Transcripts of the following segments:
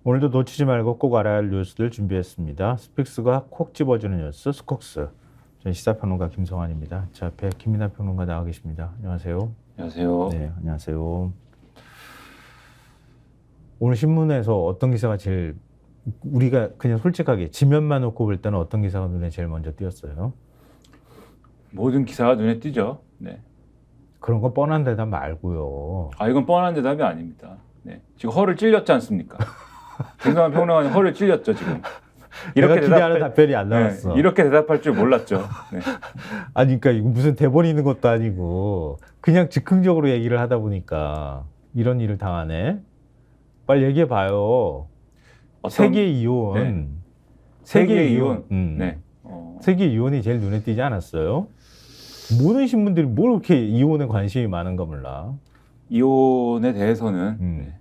오늘도 놓치지 말고 꼭 알아야 할 뉴스들 준비했습니다. 스픽스가 콕 집어주는 뉴스 스콕스. 저는 시사평론가 김성환입니다. 제 앞에 김민하 평론가 나와 계십니다. 안녕하세요. 안녕하세요. 네, 안녕하세요. 오늘 신문에서 어떤 기사가 제일, 우리가 그냥 솔직하게 지면만 놓고 볼 때는 어떤 기사가 눈에 제일 먼저 띄었어요? 모든 기사가 눈에 띄죠. 네. 그런 거 뻔한 대답 말고요. 이건 뻔한 대답이 아닙니다. 네. 지금 허를 찔렸지 않습니까? 김성환 평론가님 허를 찔렸죠, 지금. 내가 기대하는 답변이 안 나왔어. 네, 이렇게 대답할 줄 몰랐죠. 네. 아니, 그러니까 이거 무슨 대본이 있는 것도 아니고 그냥 즉흥적으로 얘기를 하다 보니까 이런 일을 당하네. 빨리 얘기해 봐요. 세계 이혼. 네. 세계 이혼. 네. 세계 이혼이 제일 눈에 띄지 않았어요? 모든 신문들이 뭘 그렇게 이혼에 관심이 많은가 몰라. 이혼에 대해서는 네.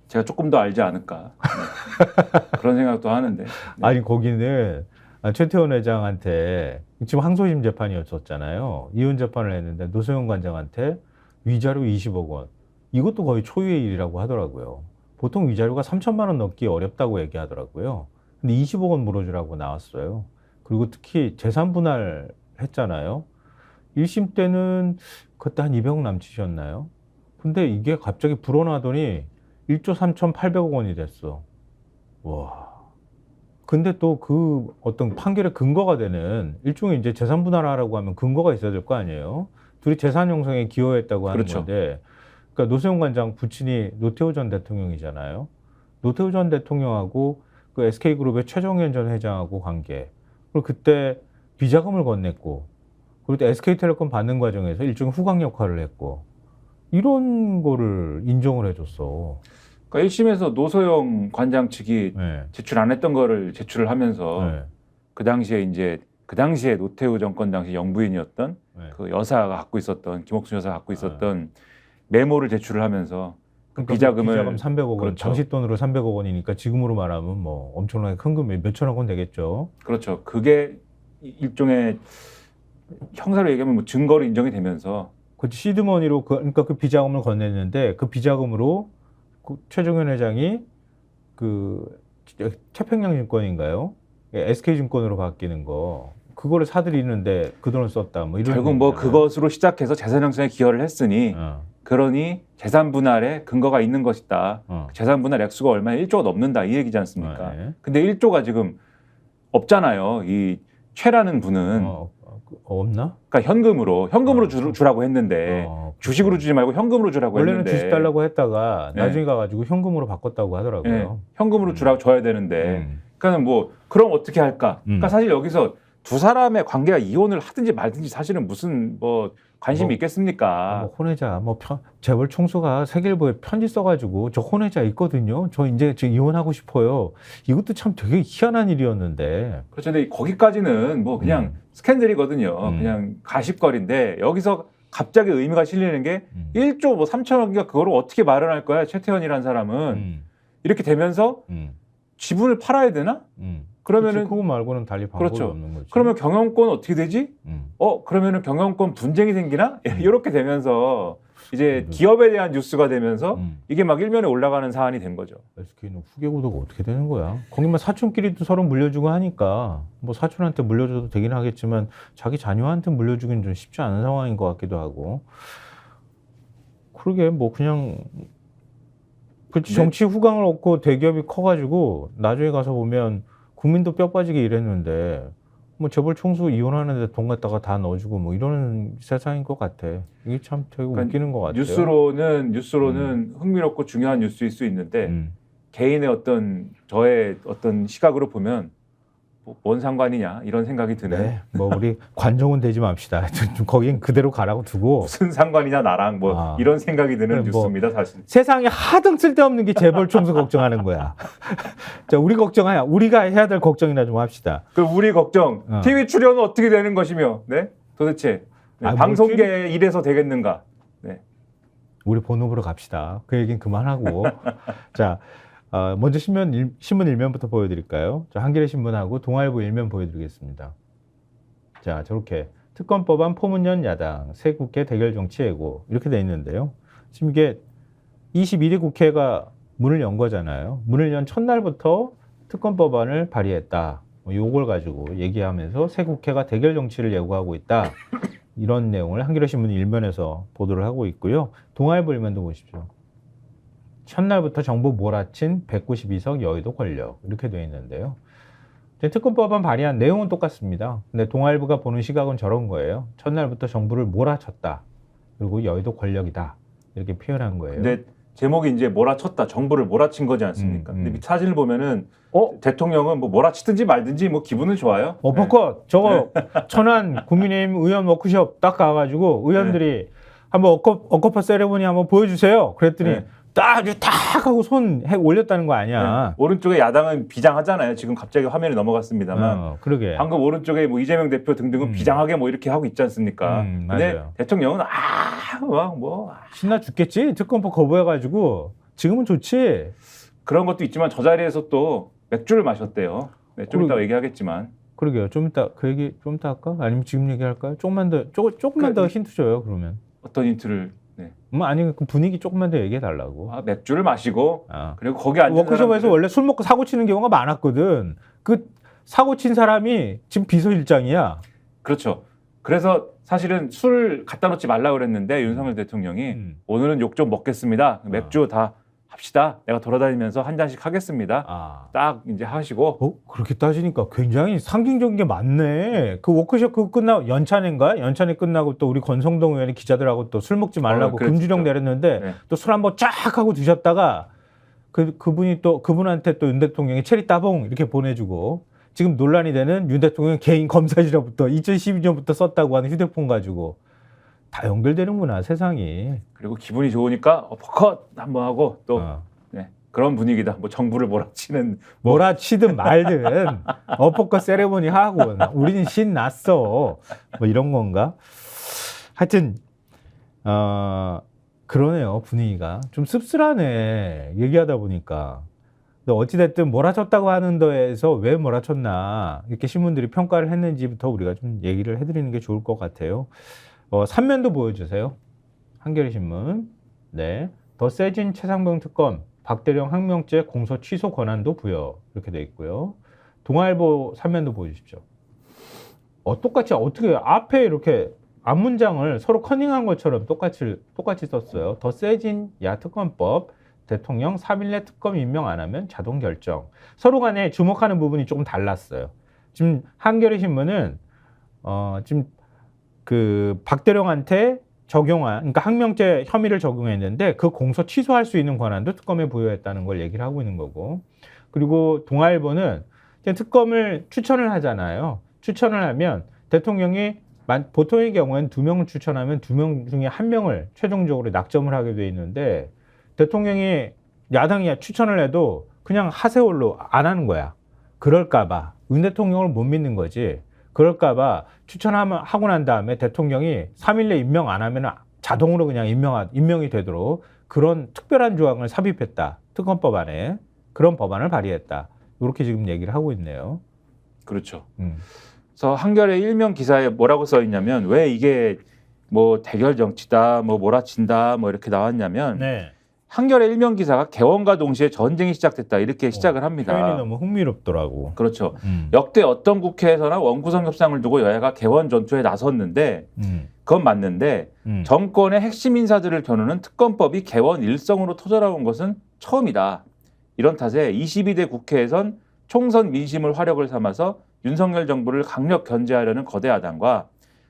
제가 조금 더 알지 않을까. 네. 그런 생각도 하는데. 네. 아니, 거기는 최태원 회장한테 지금 항소심 재판이었었잖아요. 이혼 재판을 했는데 노소영 관장한테 위자료 20억 원. 이것도 거의 초유의 일이라고 하더라고요. 보통 위자료가 3천만 원 넘기 어렵다고 얘기하더라고요. 근데 20억 원 물어주라고 나왔어요. 그리고 특히 재산 분할 했잖아요. 1심 때는 그때 한 200억 남치셨나요? 근데 이게 갑자기 불어나더니 1조 3,800억 원이 됐어. 와. 근데 또 그 어떤 판결의 근거가 되는 일종의 이제 재산 분할하라고 하면 근거가 있어야 될 거 아니에요? 둘이 재산 형성에 기여했다고 하는 그렇죠. 건데, 그러니까 노세훈 관장 부친이 노태우 전 대통령이잖아요. 노태우 전 대통령하고 그 SK그룹의 최정현 전 회장하고 관계. 그리고 그때 비자금을 건넸고, 그리고 또 SK텔레콤 받는 과정에서 일종의 후광 역할을 했고, 이런 거를 인정을 해줬어. 그러니까 1심에서 노소영 관장 측이 네. 제출 안 했던 거를 제출을 하면서 네. 그 당시에 노태우 정권 당시 영부인이었던 네. 그 여사가 갖고 있었던 김옥순 여사가 갖고 있었던 메모를 제출을 하면서 그러니까 비자금 300억 원, 그렇죠. 당시 돈으로 300억 원이니까 지금으로 말하면 뭐 엄청나게 큰 금, 몇천억 원 되겠죠. 그렇죠. 그게 일종의 형사로 얘기하면 뭐 증거로 인정이 되면서 그 시드머니로 그러니까 그 비자금을 건넸는데 그 비자금으로 그 최정현 회장이 그 태평양증권인가요? SK증권으로 바뀌는 거. 그거를 사들이는데 그 돈을 썼다. 뭐 이런. 결국 뭐 얘기잖아요. 그것으로 시작해서 재산 형성에 기여를 했으니 그러니 재산 분할에 근거가 있는 것이다. 재산 분할 액수가 얼마나 1조가 넘는다 이 얘기지 않습니까? 네. 근데 1조가 지금 없잖아요. 이 최라는 분은 없나? 그러니까 현금으로 주라고 했는데 주식으로 주지 말고 현금으로 주라고 원래는 했는데 주식 달라고 했다가 네. 나중에 가가지고 현금으로 바꿨다고 하더라고요. 네. 현금으로 줘야 되는데 그러니까 뭐 그럼 어떻게 할까? 그러니까 사실 여기서 두 사람의 관계가 이혼을 하든지 말든지 사실은 무슨 뭐 관심이 있겠습니까? 뭐 혼외자, 재벌 총수가 세계일보에 편지 써가지고 저 혼외자 있거든요. 저 이제 이혼하고 싶어요. 이것도 참 되게 희한한 일이었는데. 그렇죠. 근데 거기까지는 뭐 그냥 스캔들이거든요. 그냥 가십거리인데 여기서 갑자기 의미가 실리는 게 1조 뭐 3천억인가 그거를 어떻게 마련할 거야? 최태원이라는 사람은 이렇게 되면서 지분을 팔아야 되나? 그러면은 그거 말고는 달리 방법이 그렇죠. 없는 거지. 그러면 경영권 어떻게 되지? 그러면은 경영권 분쟁이 생기나? 이렇게 되면서 이제 기업에 대한 뉴스가 되면서 이게 막 일면에 올라가는 사안이 된 거죠. SK는 후계 구도가 어떻게 되는 거야? 거기만 사촌끼리도 서로 물려주고 하니까 뭐 사촌한테 물려줘도 되긴 하겠지만 자기 자녀한테 물려주기는 좀 쉽지 않은 상황인 것 같기도 하고. 그러게 뭐 그냥 정치 후광을 얻고 대기업이 커가지고 나중에 가서 보면 국민도 뼈 빠지게 일했는데 뭐 재벌 총수 이혼하는데 돈 갖다가 다 넣어주고 뭐 이런 세상인 것 같아. 이게 참 되게 웃기는 것 같아요. 뉴스로는 흥미롭고 중요한 뉴스일 수 있는데 개인의 저의 어떤 시각으로 보면 뭔 상관이냐 이런 생각이 드네. 네, 뭐 우리 관종은 되지 맙시다. 좀 거긴 그대로 가라고 두고. 무슨 상관이냐 나랑 뭐 이런 생각이 드는 뉴스입니다 사실. 세상에 하등 쓸데없는 게 재벌 총수 걱정하는 거야. 자, 우리가 해야 될 걱정이나 좀 합시다. 그 우리 걱정. TV 출연은 어떻게 되는 것이며, 네? 도대체 방송계 일에서 되겠는가? 네. 우리 본업으로 갑시다. 그 얘기는 그만하고. 자. 먼저 신문 일면부터 보여드릴까요? 자, 한겨레 신문하고 동아일보 일면 보여드리겠습니다. 자, 저렇게 특검법안 포문연 야당, 새 국회 대결 정치 예고 이렇게 돼 있는데요. 지금 이게 21일 국회가 문을 연 거잖아요. 문을 연 첫날부터 특검법안을 발의했다. 뭐 요걸 가지고 얘기하면서 새 국회가 대결 정치를 예고하고 있다. 이런 내용을 한겨레신문 일면에서 보도를 하고 있고요. 동아일보 일면도 보십시오. 첫날부터 정부 몰아친 192석 여의도 권력 이렇게 돼 있는데요. 특검법안 발의한 내용은 똑같습니다. 근데 동아일보가 보는 시각은 저런 거예요. 첫날부터 정부를 몰아쳤다. 그리고 여의도 권력이다. 이렇게 표현한 거예요. 근데 제목이 이제 몰아쳤다. 정부를 몰아친 거지 않습니까? 근데 사진을 보면은 대통령은 뭐 몰아치든지 말든지 뭐 기분은 좋아요. 벚꽃 저거 천안 국민의힘 의원 워크숍 딱 가가지고 의원들이 한번 어커퍼 세레모니 한번 보여주세요. 그랬더니 딱 이렇게 탁 하고 손 올렸다는 거 아니야. 오른쪽에 야당은 비장하잖아요. 지금 갑자기 화면이 넘어갔습니다만. 그러게. 방금 오른쪽에 뭐 이재명 대표 등등은 비장하게 뭐 이렇게 하고 있지 않습니까? 근데 맞아요. 대통령은 신나 죽겠지. 특검법 거부해가지고 지금은 좋지. 그런 것도 있지만 저 자리에서 또 맥주를 마셨대요. 네, 좀 이따 얘기하겠지만. 그러게요. 좀 이따 그 얘기 좀 이따 할까? 아니면 지금 얘기할까요? 조금만 더 힌트 줘요. 그러면. 어떤 힌트를? 네. 아니 그 분위기 조금만 더 얘기해 달라고. 맥주를 마시고 그리고 거기 앉은 워크숍에서 원래 술 먹고 사고 치는 경우가 많았거든. 그 사고 친 사람이 지금 비서실장이야. 그렇죠. 그래서 사실은 술 갖다 놓지 말라고 그랬는데 윤석열 대통령이 오늘은 욕 좀 먹겠습니다. 맥주 다 합시다. 내가 돌아다니면서 한 잔씩 하겠습니다. 딱 이제 하시고. 그렇게 따지니까 굉장히 상징적인 게 많네. 그 워크숍 그거 끝나고 연찬회 끝나고 또 우리 권성동 의원이 기자들하고 또 술 먹지 말라고 금주령 내렸는데 또 술 한번 쫙 하고 드셨다가 그분이 또 그분한테 또 윤 대통령이 체리 따봉 이렇게 보내주고 지금 논란이 되는 윤 대통령 개인 검사지라부터 2012년부터 썼다고 하는 휴대폰 가지고 다 연결되는구나 세상이. 그리고 기분이 좋으니까 어퍼컷 한번 하고 또 그런 분위기다. 뭐 정부를 몰아치든 말든 어퍼컷 세레모니 하고 우리는 신났어. 뭐 이런 건가? 하여튼 그러네요. 분위기가 좀 씁쓸하네. 얘기하다 보니까. 어찌됐든 몰아쳤다고 하는 데에서 왜 몰아쳤나 이렇게 신문들이 평가를 했는지부터 우리가 좀 얘기를 해드리는 게 좋을 것 같아요. 3면도 보여주세요. 한겨레신문. 네. 더 세진 최상병 특검, 박대령 항명죄 공소 취소 권한도 부여. 이렇게 돼 있고요. 동아일보 3면도 보여주십시오. 똑같이 어떻게 앞에 이렇게 앞문장을 서로 커닝한 것처럼 똑같이 썼어요. 더 세진 특검법, 대통령 3일 내 특검 임명 안 하면 자동 결정. 서로 간에 주목하는 부분이 조금 달랐어요. 지금 한겨레신문은 지금 그 박대령한테 그러니까 항명죄 혐의를 적용했는데 그 공소 취소할 수 있는 권한도 특검에 부여했다는 걸 얘기를 하고 있는 거고. 그리고 동아일보는 특검을 추천을 하잖아요. 추천을 하면 대통령이 보통의 경우에는 2명을 추천하면 2명 중에 1명을 최종적으로 낙점을 하게 돼 있는데 대통령이 야당이 추천을 해도 그냥 하세월로 안 하는 거야. 그럴까봐 윤 대통령을 못 믿는 거지. 그럴까봐 추천하고 난 다음에 대통령이 3일 내 임명 안 하면 자동으로 그냥 임명이 되도록 그런 특별한 조항을 삽입했다. 특검법안에 그런 법안을 발의했다. 이렇게 지금 얘기를 하고 있네요. 그렇죠. 그래서 한겨레 일면 기사에 뭐라고 써 있냐면 왜 이게 뭐 대결 정치다, 뭐 몰아친다, 뭐 이렇게 나왔냐면. 한겨레 일면 기사가 개원과 동시에 전쟁이 시작됐다 이렇게 시작을 합니다. 표현이 너무 흥미롭더라고. 그렇죠. 역대 어떤 국회에서나 원구성 협상을 두고 여야가 개원 전투에 나섰는데 그건 맞는데 정권의 핵심 인사들을 겨누는 특검법이 개원 일성으로 터져나온 것은 처음이다. 이런 탓에 22대 국회에선 총선 민심을 화력을 삼아서 윤석열 정부를 강력 견제하려는 거대 야당과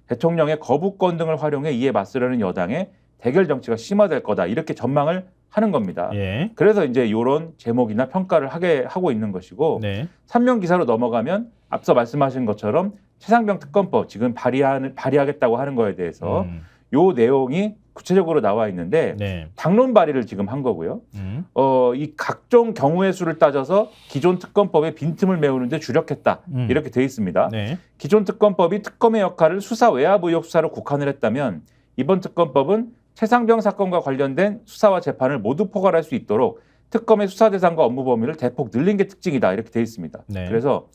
대통령의 거부권 등을 활용해 이에 맞서려는 여당의 대결 정치가 심화될 거다. 이렇게 전망을 하는 겁니다. 그래서 이제 이런 제목이나 평가를 하고 있는 것이고 3면 기사로 넘어가면 앞서 말씀하신 것처럼 최상병 특검법 지금 발의하겠다고 하는 거에 대해서 요 내용이 구체적으로 나와 있는데 당론 발의를 지금 한 거고요. 이 각종 경우의 수를 따져서 기존 특검법의 빈틈을 메우는 데 주력했다. 이렇게 돼 있습니다. 기존 특검법이 특검의 역할을 수사 외압 의혹 수사로 국한을 했다면 이번 특검법은 최상병 사건과 관련된 수사와 재판을 모두 포괄할 수 있도록 특검의 수사 대상과 업무 범위를 대폭 늘린 게 특징이다. 이렇게 돼 있습니다. 그래서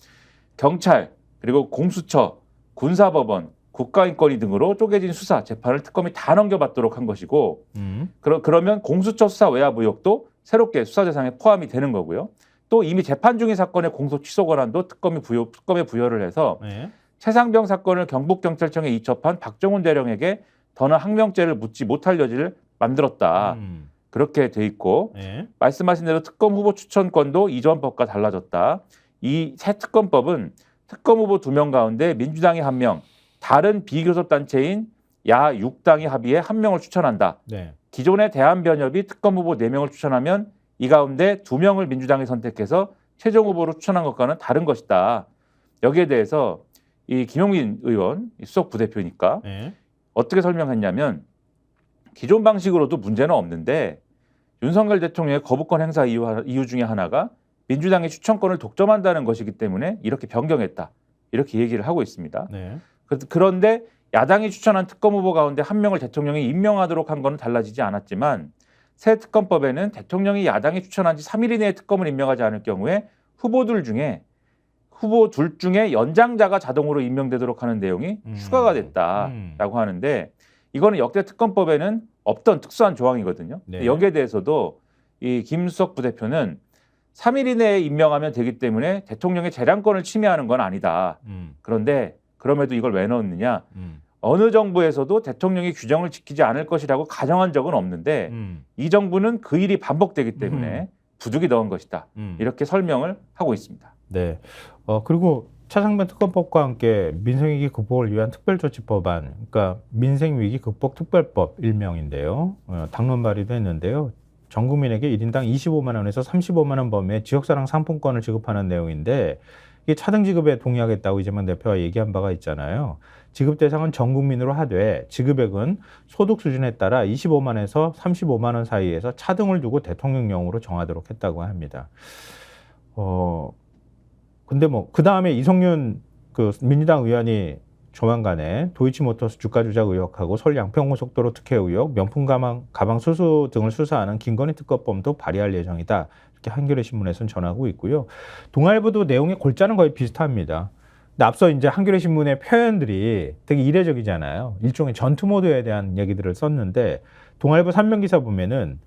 경찰, 그리고 공수처, 군사법원, 국가인권위 등으로 쪼개진 수사, 재판을 특검이 다 넘겨받도록 한 것이고 그러면 공수처 수사 외압 의혹도 새롭게 수사 대상에 포함이 되는 거고요. 또 이미 재판 중인 사건의 공소 취소 권한도 특검에 부여를 해서 네. 최상병 사건을 경북경찰청에 이첩한 박정훈 대령에게 더는 항명죄를 묻지 못할 여지를 만들었다. 그렇게 돼 있고 네. 말씀하신 대로 특검 후보 추천권도 이전 법과 달라졌다. 이 새 특검법은 특검 후보 2명 가운데 민주당이 1명, 다른 비교섭단체인 야 6당이 합의해 1명을 추천한다. 네. 기존의 대한변협이 특검 후보 4명을 추천하면 이 가운데 2명을 민주당이 선택해서 최종 후보로 추천한 것과는 다른 것이다. 여기에 대해서 이 김용민 의원, 수석 부대표니까 네. 어떻게 설명했냐면 기존 방식으로도 문제는 없는데 윤석열 대통령의 거부권 행사 이유 중에 하나가 민주당의 추천권을 독점한다는 것이기 때문에 이렇게 변경했다. 이렇게 얘기를 하고 있습니다. 네. 그런데 야당이 추천한 특검 후보 가운데 1명을 대통령이 임명하도록 한 것은 달라지지 않았지만 새 특검법에는 대통령이 야당이 추천한 지 3일 이내에 특검을 임명하지 않을 경우에 후보 둘 중에 연장자가 자동으로 임명되도록 하는 내용이 추가가 됐다라고 하는데 이거는 역대 특검법에는 없던 특수한 조항이거든요. 네. 여기에 대해서도 이 김수석 부대표는 3일 이내에 임명하면 되기 때문에 대통령의 재량권을 침해하는 건 아니다. 그런데 그럼에도 이걸 왜 넣었느냐? 어느 정부에서도 대통령이 규정을 지키지 않을 것이라고 가정한 적은 없는데 이 정부는 그 일이 반복되기 때문에 부득이 넣은 것이다. 이렇게 설명을 하고 있습니다. 네. 그리고 차상변 특검법과 함께 민생위기 극복을 위한 특별조치법안, 그러니까 민생위기 극복 특별법 일명인데요. 당론 발의도 했는데요. 전 국민에게 1인당 25만 원에서 35만 원 범위의 지역사랑 상품권을 지급하는 내용인데 이게 차등 지급에 동의하겠다고 이재명 대표가 얘기한 바가 있잖아요. 지급 대상은 전 국민으로 하되 지급액은 소득 수준에 따라 25만에서 35만 원 사이에서 차등을 두고 대통령령으로 정하도록 했다고 합니다. 근데 뭐 그 다음에 이성윤 그 민주당 의원이 조만간에 도이치모터스 주가 조작 의혹하고 서울 양평고속도로 특혜 의혹, 명품 가방 수수 등을 수사하는 김건희 특검법도 발의할 예정이다. 이렇게 한겨레 신문에서는 전하고 있고요. 동아일보도 내용의 골자는 거의 비슷합니다. 근데 앞서 이제 한겨레 신문의 표현들이 되게 이례적이잖아요. 일종의 전투 모드에 대한 얘기들을 썼는데 동아일보 3면 기사 보면은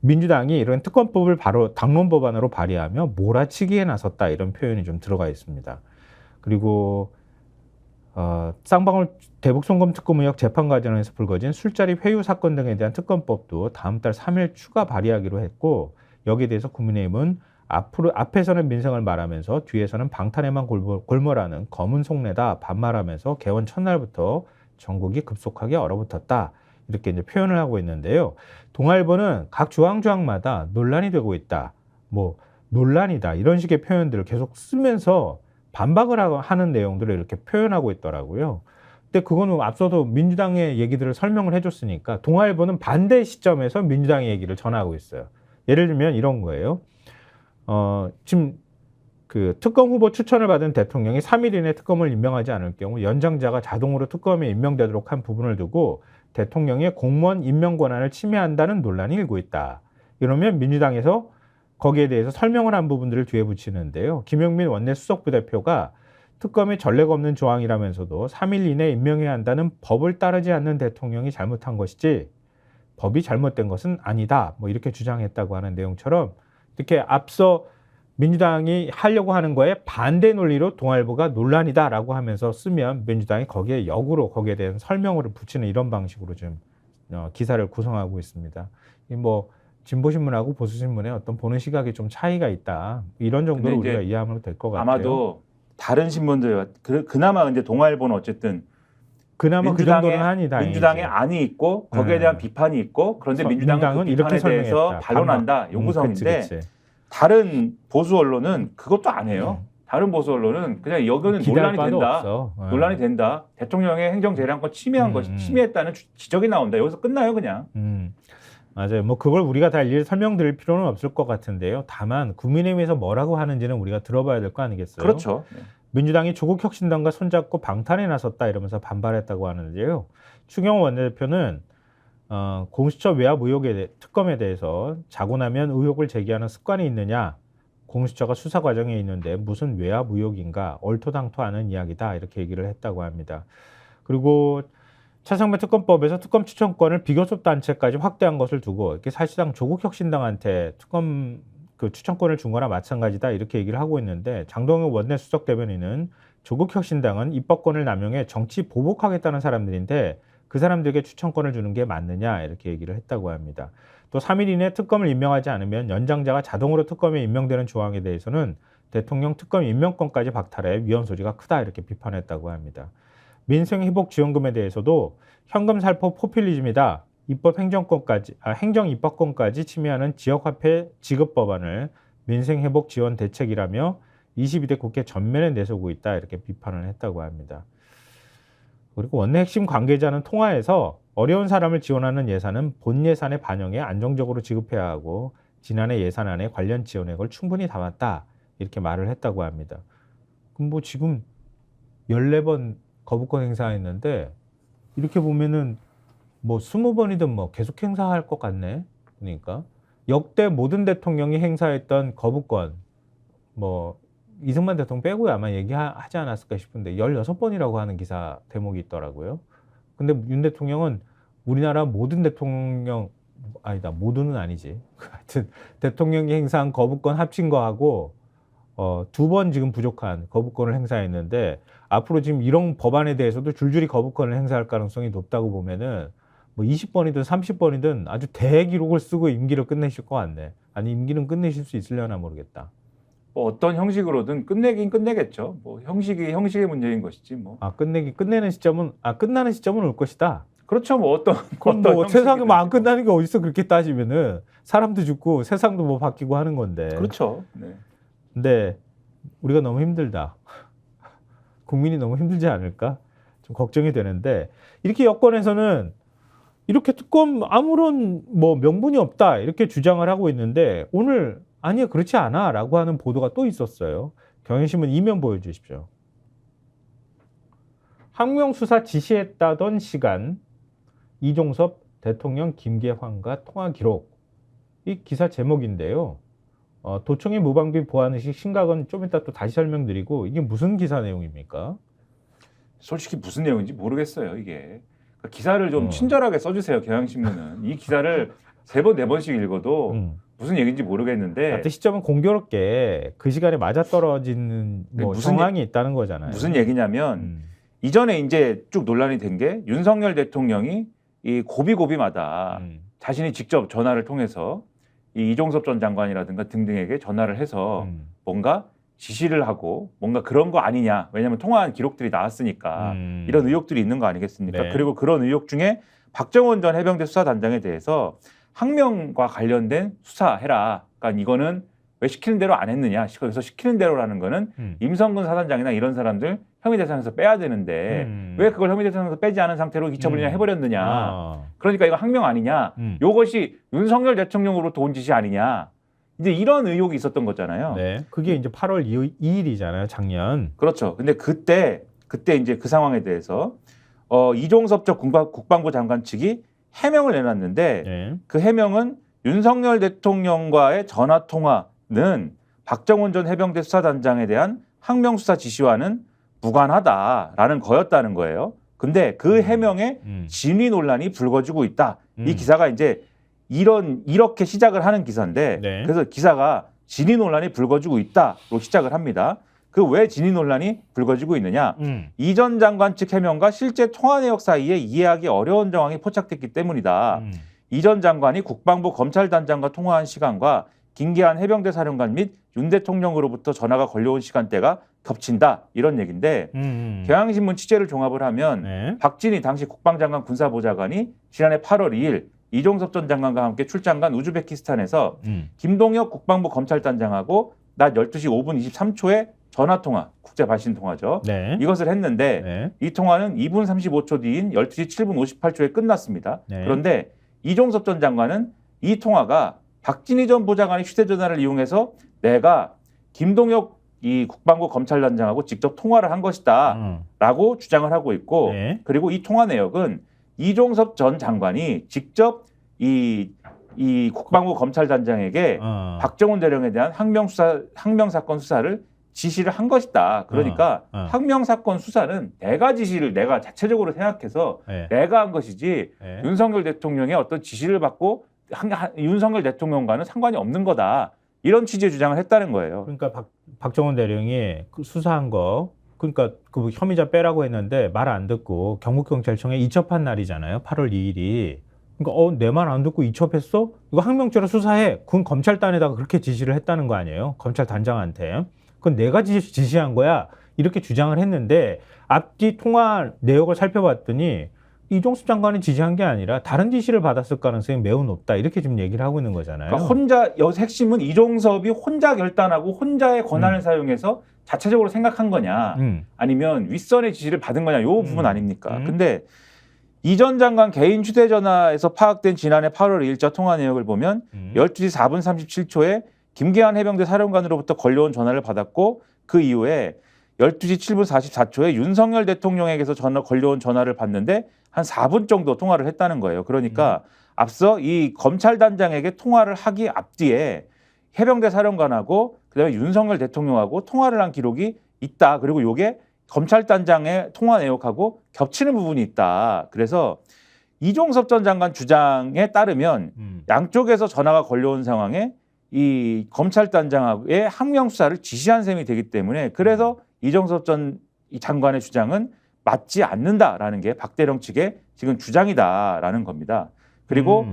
민주당이 이런 특검법을 바로 당론 법안으로 발의하며 몰아치기에 나섰다 이런 표현이 좀 들어가 있습니다. 그리고 쌍방울 대북 송금 특검 의혹 재판 과정에서 불거진 술자리 회유 사건 등에 대한 특검법도 다음 달 3일 추가 발의하기로 했고 여기에 대해서 국민의힘은 앞에서는 민생을 말하면서 뒤에서는 방탄에만 골몰하는 검은 속내다 반말하면서 개원 첫날부터 전국이 급속하게 얼어붙었다. 이렇게 이제 표현을 하고 있는데요. 동아일보는 각 조항마다 논란이 되고 있다. 뭐 논란이다. 이런 식의 표현들을 계속 쓰면서 반박을 하는 내용들을 이렇게 표현하고 있더라고요. 근데 그거는 앞서도 민주당의 얘기들을 설명을 해줬으니까 동아일보는 반대 시점에서 민주당의 얘기를 전하고 있어요. 예를 들면 이런 거예요. 지금 그 특검 후보 추천을 받은 대통령이 3일 이내 특검을 임명하지 않을 경우 연장자가 자동으로 특검에 임명되도록 한 부분을 두고 대통령의 공무원 임명 권한을 침해한다는 논란이 일고 있다. 이러면 민주당에서 거기에 대해서 설명을 한 부분들을 뒤에 붙이는데요. 김용민 원내 수석부대표가 특검에 전례가 없는 조항이라면서도 3일 이내에 임명해야 한다는 법을 따르지 않는 대통령이 잘못한 것이지 법이 잘못된 것은 아니다. 뭐 이렇게 주장했다고 하는 내용처럼 이렇게 앞서 민주당이 하려고 하는 거에 반대 논리로 동아일보가 논란이다라고 하면서 쓰면 민주당이 거기에 역으로 거기에 대한 설명을 붙이는 이런 방식으로 좀 기사를 구성하고 있습니다. 뭐 진보신문하고 보수신문의 어떤 보는 시각이 좀 차이가 있다. 이런 정도로 우리가 이해하면 될 것 같아요. 아마도 다른 신문들 그나마 근데 동아일보는 어쨌든 그나마 그 정도는 하니 다행이지. 민주당의 안이 있고 거기에 대한 비판이 있고 그런데 민주당은 그 비판에 대해서 반론한다. 요구성인데 다른 보수 언론은 그것도 안 해요. 다른 보수 언론은 그냥 여기는 논란이 된다. 논란이 된다. 대통령의 행정 재량권 침해한 것이 침해했다는 지적이 나온다. 여기서 끝나요, 그냥. 맞아요. 뭐 그걸 우리가 다 일일이 설명드릴 필요는 없을 것 같은데요. 다만 국민의힘에서 뭐라고 하는지는 우리가 들어봐야 될 거 아니겠어요? 그렇죠. 민주당이 조국혁신당과 손잡고 방탄에 나섰다 이러면서 반발했다고 하는데요. 추경호 원내대표는 공수처 외압 의혹의 특검에 대해서 자고 나면 의혹을 제기하는 습관이 있느냐, 공수처가 수사 과정에 있는데 무슨 외압 의혹인가 얼토당토하는 이야기다 이렇게 얘기를 했다고 합니다. 그리고 차상배 특검법에서 특검 추천권을 비교섭 단체까지 확대한 것을 두고 이렇게 사실상 조국 혁신당한테 특검 그 추천권을 준 거나 마찬가지다 이렇게 얘기를 하고 있는데 장동혁 원내 수석 대변인은 조국 혁신당은 입법권을 남용해 정치 보복하겠다는 사람들인데 그 사람들에게 추천권을 주는 게 맞느냐 이렇게 얘기를 했다고 합니다. 또 3일 이내 특검을 임명하지 않으면 연장자가 자동으로 특검에 임명되는 조항에 대해서는 대통령 특검 임명권까지 박탈해 위헌 소지가 크다 이렇게 비판했다고 합니다. 민생회복지원금에 대해서도 현금 살포 포퓰리즘이다. 행정 입법권까지 침해하는 지역화폐 지급 법안을 민생회복지원 대책이라며 22대 국회 전면에 내세우고 있다 이렇게 비판을 했다고 합니다. 그리고 원내 핵심 관계자는 통화에서 어려운 사람을 지원하는 예산은 본 예산에 반영해 안정적으로 지급해야 하고 지난해 예산안에 관련 지원액을 충분히 담았다 이렇게 말을 했다고 합니다. 그럼 뭐 지금 14번 거부권 행사했는데 이렇게 보면은 뭐 20번이든 뭐 계속 행사할 것 같네. 그러니까 역대 모든 대통령이 행사했던 거부권 뭐 이승만 대통령 빼고 아마 얘기하지 않았을까 싶은데 16번이라고 하는 기사 대목이 있더라고요. 근데 윤 대통령은 우리나라 모든 대통령 아니다 모두는 아니지. 하여튼 대통령이 행사한 거부권 합친 거하고 2번 지금 부족한 거부권을 행사했는데 앞으로 지금 이런 법안에 대해서도 줄줄이 거부권을 행사할 가능성이 높다고 보면은 뭐 20번이든 30번이든 아주 대기록을 쓰고 임기를 끝내실 것 같네. 아니 임기는 끝내실 수 있으려나 모르겠다. 뭐 어떤 형식으로든 끝내긴 끝내겠죠. 뭐 형식의 문제인 것이지 뭐. 끝나는 시점은 올 것이다. 그렇죠. 뭐 어떤 뭐 세상에 뭐 안 끝나는 게 어딨어 그렇게 따지면은 사람도 죽고 세상도 뭐 바뀌고 하는 건데. 그렇죠. 네. 근데 우리가 너무 힘들다. 국민이 너무 힘들지 않을까? 좀 걱정이 되는데 이렇게 여권에서는 이렇게 특검 아무런 뭐 명분이 없다 이렇게 주장을 하고 있는데 오늘 아니야 그렇지 않아라고 하는 보도가 또 있었어요. 경향신문 이면 보여주십시오. 항명 수사 지시했다던 시간 이종섭 대통령 김계환과 통화 기록 이 기사 제목인데요. 도청의 무방비 보안의식 심각은 좀 이따 또 다시 설명드리고 이게 무슨 기사 내용입니까? 솔직히 무슨 내용인지 모르겠어요. 이게 그러니까 기사를 좀 친절하게 써주세요. 경향신문은 이 기사를 3번, 4번씩 읽어도 무슨 얘기인지 모르겠는데 하여튼 시점은 공교롭게 그 시간에 맞아떨어지는 뭐 상황이 있다는 거잖아요. 무슨 얘기냐면 이전에 이제 쭉 논란이 된 게 윤석열 대통령이 이 고비고비마다 자신이 직접 전화를 통해서 이 이종섭 전 장관이라든가 등등에게 전화를 해서 뭔가 지시를 하고 뭔가 그런 거 아니냐. 왜냐하면 통화한 기록들이 나왔으니까 이런 의혹들이 있는 거 아니겠습니까? 네. 그리고 그런 의혹 중에 박정원 전 해병대 수사단장에 대해서 항명과 관련된 수사해라. 그러니까 이거는 왜 시키는 대로 안 했느냐. 그래서 시키는 대로라는 거는 임성근 사단장이나 이런 사람들 혐의 대상에서 빼야 되는데 왜 그걸 혐의 대상에서 빼지 않은 상태로 기처분이나 해버렸느냐. 그러니까 이거 항명 아니냐. 이것이 윤석열 대통령으로부터 온 지시 아니냐. 이제 이런 의혹이 있었던 거잖아요. 네, 그게 이제 8월 2일이잖아요, 작년. 그렇죠. 근데 그때 이제 그 상황에 대해서 이종섭 전 국방부 장관 측이 해명을 내놨는데 네. 그 해명은 윤석열 대통령과의 전화 통화는 박정원 전 해병대 수사단장에 대한 항명 수사 지시와는 무관하다라는 거였다는 거예요. 근데 그 해명에 진위 논란이 불거지고 있다. 이 기사가 이제 이렇게 시작을 하는 기사인데 네. 그래서 기사가 진위 논란이 불거지고 있다로 시작을 합니다. 그 왜 진위 논란이 불거지고 있느냐? 이 전 장관 측 해명과 실제 통화 내역 사이에 이해하기 어려운 정황이 포착됐기 때문이다. 이 전 장관이 국방부 검찰단장과 통화한 시간과 김계한 해병대 사령관 및 윤 대통령으로부터 전화가 걸려온 시간대가 겹친다. 이런 얘기인데 경향신문 취재를 종합을 하면 네. 박진희 당시 국방장관 군사보좌관이 지난해 8월 2일 이종섭 전 장관과 함께 출장 간 우즈베키스탄에서 김동혁 국방부 검찰단장하고 낮 12시 5분 23초에 전화통화, 국제발신통화죠. 네. 이것을 했는데 네. 이 통화는 2분 35초 뒤인 12시 7분 58초에 끝났습니다. 네. 그런데 이종섭 전 장관은 이 통화가 박진희 전 보좌관의 휴대전화를 이용해서 내가 김동혁 이 국방부 검찰단장하고 직접 통화를 한 것이다 라고 주장을 하고 있고 네. 그리고 이 통화 내역은 이종섭 전 장관이 직접 이 이 국방부 검찰단장에게 박정훈 대령에 대한 항명 사건 수사를 지시를 한 것이다. 그러니까 항명 사건 수사는 내가 지시를 내가 자체적으로 생각해서 네. 내가 한 것이지 네. 윤석열 대통령의 어떤 지시를 받고 윤석열 대통령과는 상관이 없는 거다. 이런 취지의 주장을 했다는 거예요. 그러니까 박정훈 대령이 그 수사한 거, 그러니까 그 혐의자 빼라고 했는데 말 안 듣고 경북경찰청에 이첩한 날이잖아요. 8월 2일이. 그러니까 내 말 안 듣고 이첩했어? 이거 항명죄로 수사해. 그건 검찰단에다가 그렇게 지시를 했다는 거 아니에요? 검찰단장한테. 그건 내가 지시한 거야. 이렇게 주장을 했는데 앞뒤 통화 내역을 살펴봤더니 이종섭 장관이 지시한 게 아니라 다른 지시를 받았을 가능성이 매우 높다. 이렇게 지금 얘기를 하고 있는 거잖아요. 그러니까 핵심은 이종섭이 혼자 결단하고 혼자의 권한을 사용해서 자체적으로 생각한 거냐 아니면 윗선의 지시를 받은 거냐 요 부분 아닙니까? 근데 이 전 장관 개인 휴대전화에서 파악된 지난해 8월 2일자 통화 내역을 보면 12시 4분 37초에 김계한 해병대 사령관으로부터 걸려온 전화를 받았고 그 이후에 12시 7분 44초에 윤석열 대통령에게서 걸려온 전화를 받는데 한 4분 정도 통화를 했다는 거예요. 그러니까 앞서 이 검찰단장에게 통화를 하기 앞뒤에 해병대 사령관하고 그다음에 윤석열 대통령하고 통화를 한 기록이 있다. 그리고 이게 검찰단장의 통화 내역하고 겹치는 부분이 있다. 그래서 이종섭 전 장관 주장에 따르면 양쪽에서 전화가 걸려온 상황에 이 검찰단장의 항명 수사를 지시한 셈이 되기 때문에 그래서 이종섭 전 장관의 주장은 맞지 않는다라는 게 박 대령 측의 지금 주장이다라는 겁니다. 그리고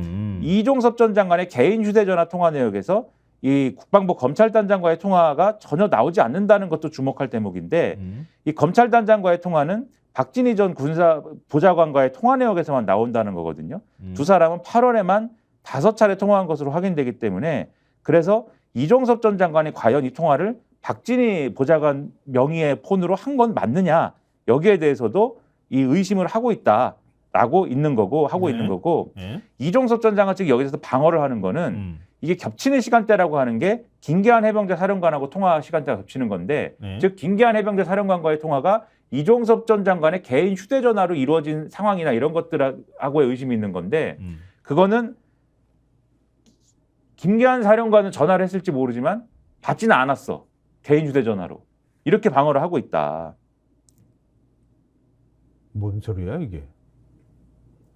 이종섭 전 장관의 개인 휴대전화 통화 내역에서 이 국방부 검찰단장과의 통화가 전혀 나오지 않는다는 것도 주목할 대목인데 이 검찰단장과의 통화는 박진희 전 군사 보좌관과의 통화 내역에서만 나온다는 거거든요. 두 사람은 8월에만 5차례 통화한 것으로 확인되기 때문에 그래서 이종섭 전 장관이 과연 이 통화를 박진희 보좌관 명의의 폰으로 한 건 맞느냐 여기에 대해서도 이 의심을 하고 있다라고 있는 거고 하고 있는 거고 이종섭 전 장관 측이 여기서 방어를 하는 거는 이게 겹치는 시간대라고 하는 게 김계한 해병대 사령관하고 통화 시간대가 겹치는 건데 즉 김계한 해병대 사령관과의 통화가 이종섭 전 장관의 개인 휴대전화로 이루어진 상황이나 이런 것들하고의 의심이 있는 건데 그거는 김계한 사령관은 전화를 했을지 모르지만 받지는 않았어. 개인 휴대전화로. 이렇게 방어를 하고 있다. 뭔 소리야 이게?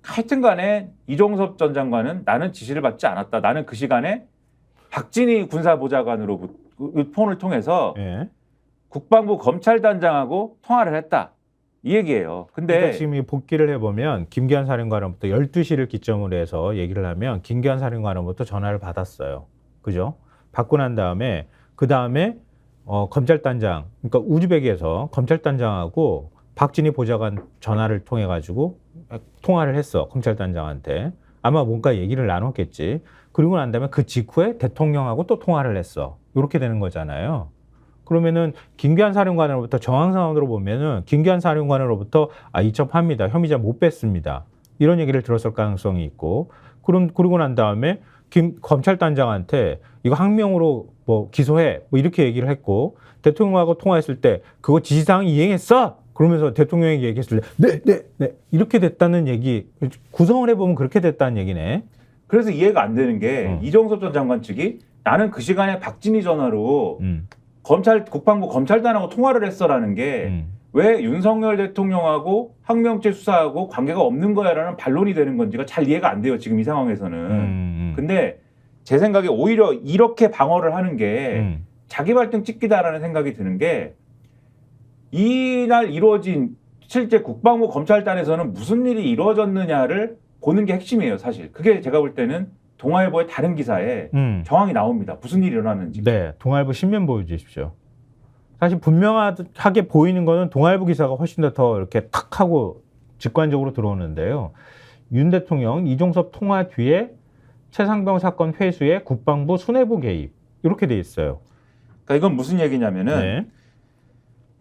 하여튼 간에 이종섭 전 장관은 나는 지시를 받지 않았다. 나는 그 시간에 박진희 군사보좌관으로 폰을 통해서 국방부 검찰단장하고 통화를 했다. 이 얘기예요. 근데 그러니까 지금 이 복기를 해보면 김기한 사령관으로부터 12시를 기점으로 해서 얘기를 하면 김기한 사령관으로부터 전화를 받았어요. 그죠? 받고 난 다음에 그 다음에 검찰단장, 그러니까 우즈벡에서 검찰단장하고 박진희 보좌관 전화를 통해 가지고 통화를 했어. 검찰단장한테. 아마 뭔가 얘기를 나눴겠지. 그리고 난 다음에 그 직후에 대통령하고 또 통화를 했어. 이렇게 되는 거잖아요. 그러면은 김기한 사령관으로부터 정황 상황으로 보면은 김기한 사령관으로부터 이첩합니다. 혐의자 못 뺐습니다. 이런 얘기를 들었을 가능성이 있고 그리고 난 다음에 검찰단장한테 이거 항명으로 뭐 기소해 뭐 이렇게 얘기를 했고 대통령하고 통화했을 때 그거 지시사항 이행했어? 그러면서 대통령에게 얘기했을 때 네 이렇게 됐다는 얘기 구성을 해보면 그렇게 됐다는 얘기네. 그래서 이해가 안 되는 게 이종섭 전 장관 측이 나는 그 시간에 박진희 전화로 국방부 검찰단하고 통화를 했어라는 게 왜 윤석열 대통령하고 항명죄 수사하고 관계가 없는 거야라는 반론이 되는 건지가 잘 이해가 안 돼요. 지금 이 상황에서는. 근데 제 생각에 오히려 이렇게 방어를 하는 게 자기 발등 찍기다라는 생각이 드는 게 이날 이루어진 실제 국방부 검찰단에서는 무슨 일이 이루어졌느냐를 보는 게 핵심이에요. 사실. 그게 제가 볼 때는 동아일보의 다른 기사에 정황이 나옵니다. 무슨 일이 일어났는지. 네. 동아일보 신면 보여주십시오. 사실 분명하게 보이는 거는 동아일보 기사가 훨씬 더 이렇게 탁 하고 직관적으로 들어오는데요. 윤 대통령 이종섭 통화 뒤에 최상병 사건 회수에 국방부 수뇌부 개입 이렇게 돼 있어요. 그러니까 이건 무슨 얘기냐면은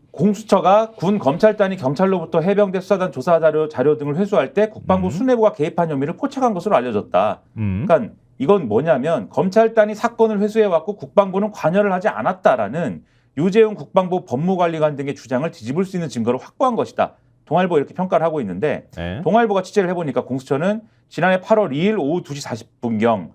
공수처가 군 검찰단이 경찰로부터 해병대 수사단 조사 자료 등을 회수할 때 국방부 수뇌부가 개입한 혐의를 포착한 것으로 알려졌다. 그러니까 이건 뭐냐면 검찰단이 사건을 회수해왔고 국방부는 관여를 하지 않았다라는 유재훈 국방부 법무관리관 등의 주장을 뒤집을 수 있는 증거를 확보한 것이다. 동아일보 이렇게 평가를 하고 있는데 동아일보가 취재를 해보니까 공수처는 지난해 8월 2일 오후 2시 40분경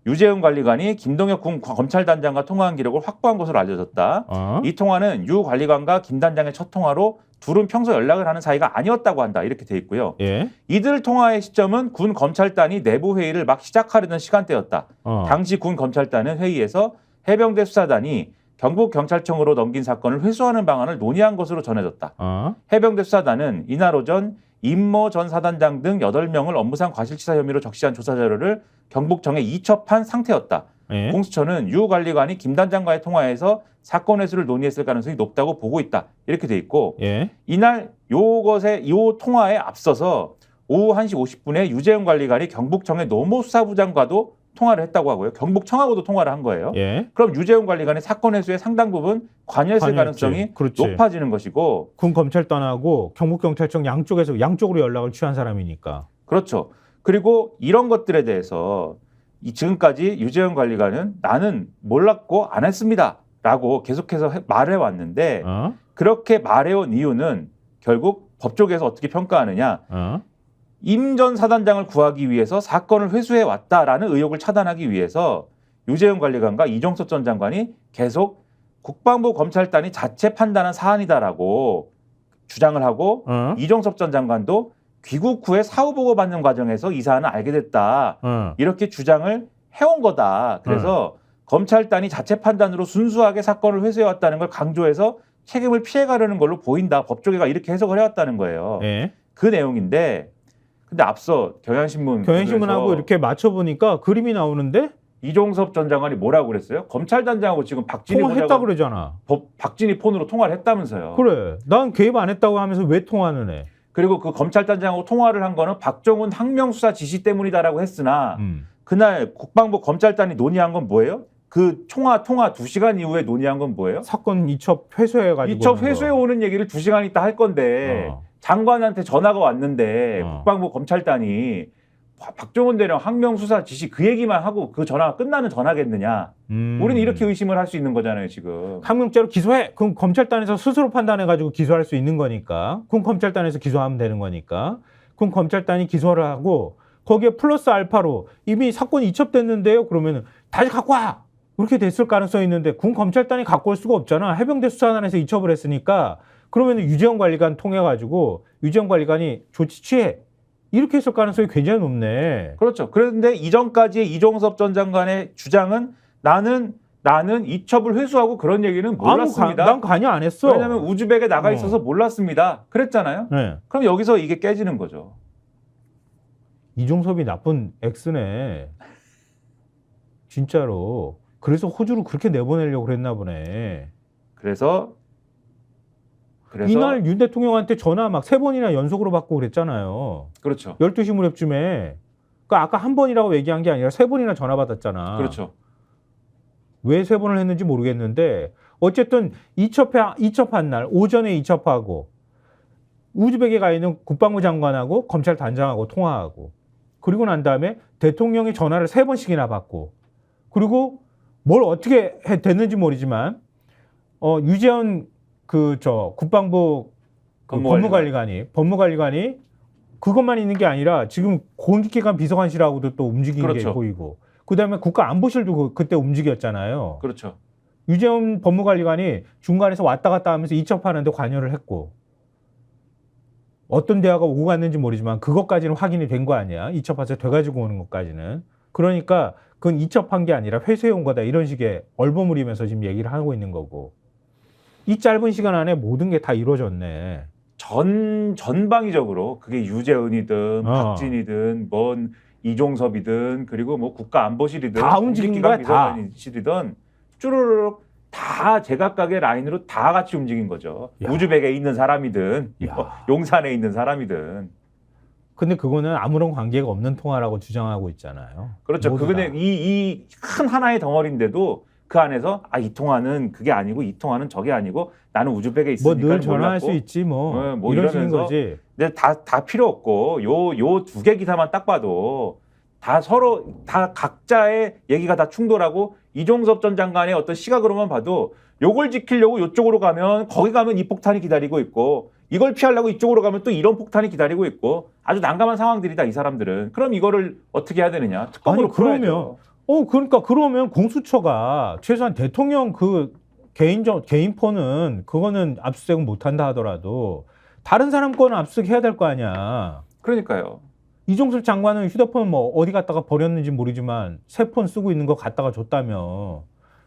유재훈 관리관이 김동혁 군 검찰단장과 통화한 기록을 확보한 것으로 알려졌다. 이 통화는 유 관리관과 김 단장의 첫 통화로 둘은 평소 연락을 하는 사이가 아니었다고 한다. 이렇게 돼 있고요. 예. 이들 통화의 시점은 군 검찰단이 내부 회의를 막 시작하려던 시간대였다. 당시 군 검찰단은 회의에서 해병대 수사단이 경북경찰청으로 넘긴 사건을 회수하는 방안을 논의한 것으로 전해졌다. 해병대 수사단은 이날 오전 임모 전 사단장 등 8명을 업무상 과실치사 혐의로 적시한 조사 자료를 경북청에 이첩한 상태였다. 예. 공수처는 유 관리관이 김 단장과의 통화에서 사건 회수를 논의했을 가능성이 높다고 보고 있다. 이렇게 돼 있고 예. 이날 요 통화에 앞서서 오후 1시 50분에 유재훈 관리관이 경북청의 노모수사부장과도 통화를 했다고 하고요. 경북청하고도 통화를 한 거예요. 예. 그럼 유재훈 관리관이 사건 회수의 상당 부분 관여했을 관여했지. 가능성이 그렇지. 높아지는 것이고 군 검찰단하고 경북경찰청 양쪽으로 연락을 취한 사람이니까. 그렇죠. 그리고 이런 것들에 대해서 지금까지 유재훈 관리관은 나는 몰랐고 안 했습니다. 라고 계속해서 말해왔는데 그렇게 말해온 이유는 결국 법조계에서 어떻게 평가하느냐. 임 전 사단장을 구하기 위해서 사건을 회수해 왔다라는 의혹을 차단하기 위해서 유재훈 관리관과 이종섭 전 장관이 계속 국방부 검찰단이 자체 판단한 사안이다라고 주장을 하고 이종섭 전 장관도 귀국 후에 사후 보고 받는 과정에서 이 사안을 알게 됐다. 이렇게 주장을 해온 거다. 그래서 검찰단이 자체 판단으로 순수하게 사건을 회수해 왔다는 걸 강조해서 책임을 피해가려는 걸로 보인다. 법조계가 이렇게 해석을 해왔다는 거예요. 예. 그 내용인데 근데 앞서 경향신문하고 이렇게 맞춰보니까 그림이 나오는데 이종섭 전 장관이 뭐라고 그랬어요? 검찰단장하고 지금 박진희 통화했다 그러잖아. 박진희 폰으로 통화를 했다면서요. 그래. 난 개입 안 했다고 하면서 왜 통화는 해? 그리고 그 검찰단장하고 통화를 한 거는 박정훈 항명수사 지시 때문이다라고 했으나 그날 국방부 검찰단이 논의한 건 뭐예요? 그 통화 2시간 이후에 논의한 건 뭐예요? 사건 이첩 회수해가지고. 이첩 회수해 오는 얘기를 2시간 있다 할 건데 장관한테 전화가 왔는데 국방부 검찰단이 박정훈 대령 항명수사 지시 그 얘기만 하고 그 전화가 끝나는 전화겠느냐. 우리는 이렇게 의심을 할 수 있는 거잖아요, 지금. 항명죄로 기소해. 그럼 검찰단에서 스스로 판단해가지고 기소할 수 있는 거니까. 군 검찰단에서 기소하면 되는 거니까. 군 검찰단이 기소를 하고 거기에 플러스 알파로 이미 사건이 이첩됐는데요. 그러면 다시 갖고 와. 그렇게 됐을 가능성이 있는데 군 검찰단이 갖고 올 수가 없잖아. 해병대 수사단에서 이첩을 했으니까 그러면 유재훈 관리관 통해가지고 유재훈 관리관이 조치 취해. 이렇게 했을 가능성이 굉장히 높네. 그렇죠. 그런데 이전까지의 이종섭 전 장관의 주장은 나는 이첩을 회수하고 그런 얘기는 몰랐습니다. 난 관여 안 했어. 왜냐하면 우즈벡에 나가 있어서 몰랐습니다. 그랬잖아요. 네. 그럼 여기서 이게 깨지는 거죠. 이종섭이 나쁜 X네. 진짜로. 그래서 호주로 그렇게 내보내려고 그랬나 보네. 그래서 이날 윤 대통령한테 전화 막 3번이나 연속으로 받고 그랬잖아요. 그렇죠. 12시 무렵쯤에. 그러니까 아까 한 번이라고 얘기한 게 아니라 3번이나 전화 받았잖아. 그렇죠. 왜 3번을 했는지 모르겠는데 어쨌든 이첩한 날 오전에 이첩하고 우즈벡에 가 있는 국방부 장관하고 검찰 단장하고 통화하고 그리고 난 다음에 대통령이 전화를 3번씩이나 받고 그리고 뭘 어떻게 됐는지 모르지만 유재현 국방부 법무관리관이 그것만 있는 게 아니라 지금 공직기관 비서관실하고도 또 움직이는 그렇죠. 게 보이고 그다음에 국가안보실도 그때 움직였잖아요. 그렇죠. 유재현 법무관리관이 중간에서 왔다 갔다 하면서 이첩하는데 관여를 했고 어떤 대화가 오고 갔는지 모르지만 그것까지는 확인이 된 거 아니야. 이첩해서 돼가지고 오는 것까지는. 그러니까 그건 이첩한 게 아니라 회수해 온 거다. 이런 식의 얼버무리면서 지금 얘기를 하고 있는 거고. 이 짧은 시간 안에 모든 게 다 이루어졌네. 전방위적으로 그게 유재은이든 박진이든 뭔 이종섭이든 그리고 뭐 국가안보실이든 다 움직인 거야. 다. 비서관실이든 쭈르륵 다 제각각의 라인으로 다 같이 움직인 거죠. 야. 우즈벡에 있는 사람이든 야. 용산에 있는 사람이든. 근데 그거는 아무런 관계가 없는 통화라고 주장하고 있잖아요. 그렇죠. 모두 그거는 이 큰 하나의 덩어리인데도 그 안에서 이 통화는 그게 아니고 이 통화는 저게 아니고 나는 우즈벡에 있으니까 뭐 늘 전화할 수 있지 뭐 이런 식인 거지. 근데 다 필요 없고 요 2개 기사만 딱 봐도 다 서로 다 각자의 얘기가 다 충돌하고 이종섭 전 장관의 어떤 시각으로만 봐도 요걸 지키려고 이쪽으로 가면 거기 가면 이 폭탄이 기다리고 있고 이걸 피하려고 이쪽으로 가면 또 이런 폭탄이 기다리고 있고 아주 난감한 상황들이다 이 사람들은. 그럼 이거를 어떻게 해야 되느냐? 특검으로 풀어야죠. 그러니까 그러면 공수처가 최소한 대통령 그 개인 폰은 그거는 압수수색은 못한다 하더라도 다른 사람 거는 압수수색해야 될 거 아니야. 그러니까요. 이종섭 장관은 휴대폰 뭐 어디 갔다가 버렸는지 모르지만 새 폰 쓰고 있는 거 갖다가 줬다며.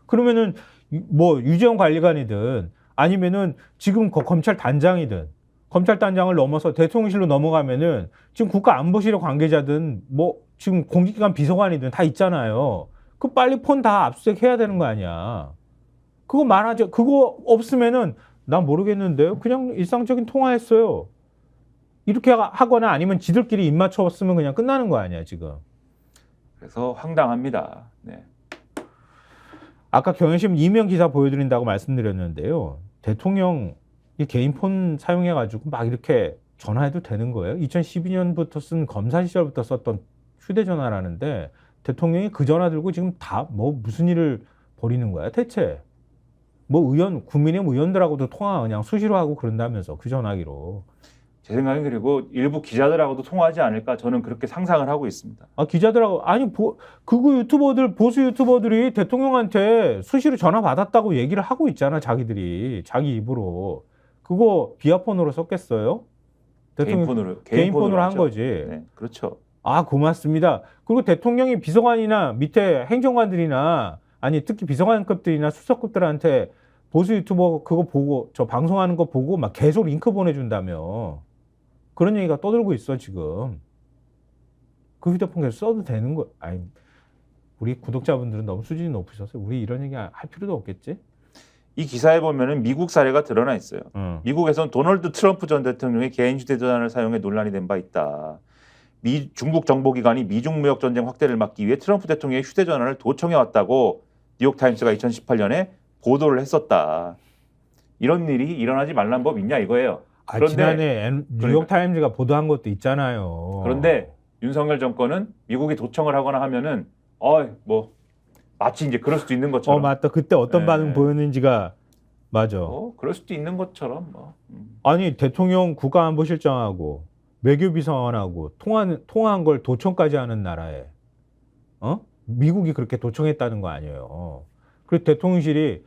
그러면은 뭐 유재원 관리관이든 아니면은 지금 검찰 단장이든 검찰 단장을 넘어서 대통령실로 넘어가면은 지금 국가안보실의 관계자든 뭐 지금 공직기관 비서관이든 다 있잖아요. 그 빨리 폰 다 압수수색해야 되는 거 아니야. 그거 말하죠. 그거 없으면은 난 모르겠는데요. 그냥 일상적인 통화했어요. 이렇게 하거나 아니면 지들끼리 입 맞춰봤으면 그냥 끝나는 거 아니야 지금. 그래서 황당합니다. 네. 아까 경향신문 이면 기사 보여드린다고 말씀드렸는데요. 대통령 이 개인 폰 사용해가지고 막 이렇게 전화해도 되는 거예요. 2012년부터 쓴 검사 시절부터 썼던 휴대전화라는데 대통령이 그 전화 들고 지금 다 뭐 무슨 일을 벌이는 거야 대체. 뭐 국민의힘 의원들하고도 통화 그냥 수시로 하고 그런다면서 그 전화기로. 제 생각엔 그리고 일부 기자들하고도 통화하지 않을까 저는 그렇게 상상을 하고 있습니다. 기자들하고 아니 그거 유튜버들 보수 유튜버들이 대통령한테 수시로 전화 받았다고 얘기를 하고 있잖아 자기들이 자기 입으로. 그거 비아폰으로 썼겠어요? 개인 폰으로 한 하죠. 거지. 네, 그렇죠. 고맙습니다. 그리고 대통령이 비서관이나 밑에 행정관들이나 아니 특히 비서관급들이나 수석급들한테 보수 유튜버 그거 보고 저 방송하는 거 보고 막 계속 링크 보내준다며. 그런 얘기가 떠들고 있어 지금. 그 휴대폰 계속 써도 되는 거. 아니 우리 구독자분들은 너무 수준이 높으셔서 우리 이런 얘기 할 필요도 없겠지? 이 기사에 보면은 미국 사례가 드러나 있어요. 미국에선 도널드 트럼프 전 대통령이 개인 휴대전화를 사용해 논란이 된 바 있다. 중국 정보기관이 미중 무역 전쟁 확대를 막기 위해 트럼프 대통령의 휴대전화를 도청해 왔다고 뉴욕타임스가 2018년에 보도를 했었다. 이런 일이 일어나지 말란 법 있냐 이거예요. 그런데 지난해 뉴욕타임즈가 보도한 것도 있잖아요. 그런데 윤석열 정권은 미국이 도청을 하거나 하면은 뭐 마치 이제 그럴 수도 있는 것처럼. 맞다. 그때 어떤 반응 보였는지가 맞아. 그럴 수도 있는 것처럼 뭐. 아니 대통령 국가안보실장하고 외교비서관하고 통화한 걸 도청까지 하는 나라에 미국이 그렇게 도청했다는 거 아니에요. 그리고 대통령실이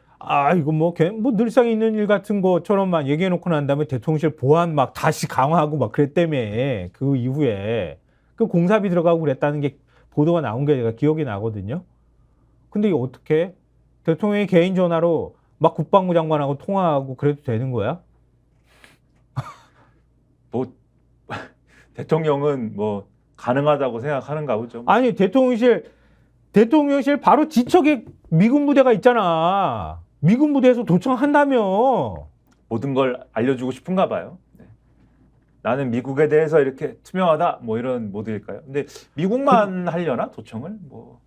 이거 뭐 늘상 있는 일 같은 것처럼만 얘기해 놓고 난 다음에 대통령실 보안 막 다시 강화하고 막 그랬다며. 그 이후에 그 공사비 들어가고 그랬다는 게 보도가 나온 게 제가 기억이 나거든요. 근데 이게 어떻게 대통령이 개인 전화로 막 국방부 장관하고 통화하고 그래도 되는 거야? 뭐 대통령은 뭐 가능하다고 생각하는가 보죠. 아니 대통령실 바로 지척에 미군 부대가 있잖아. 미군 부대에서 도청한다며. 모든 걸 알려주고 싶은가 봐요. 네. 나는 미국에 대해서 이렇게 투명하다 뭐 이런 모드일까요? 근데 미국만 하려나 도청을 뭐.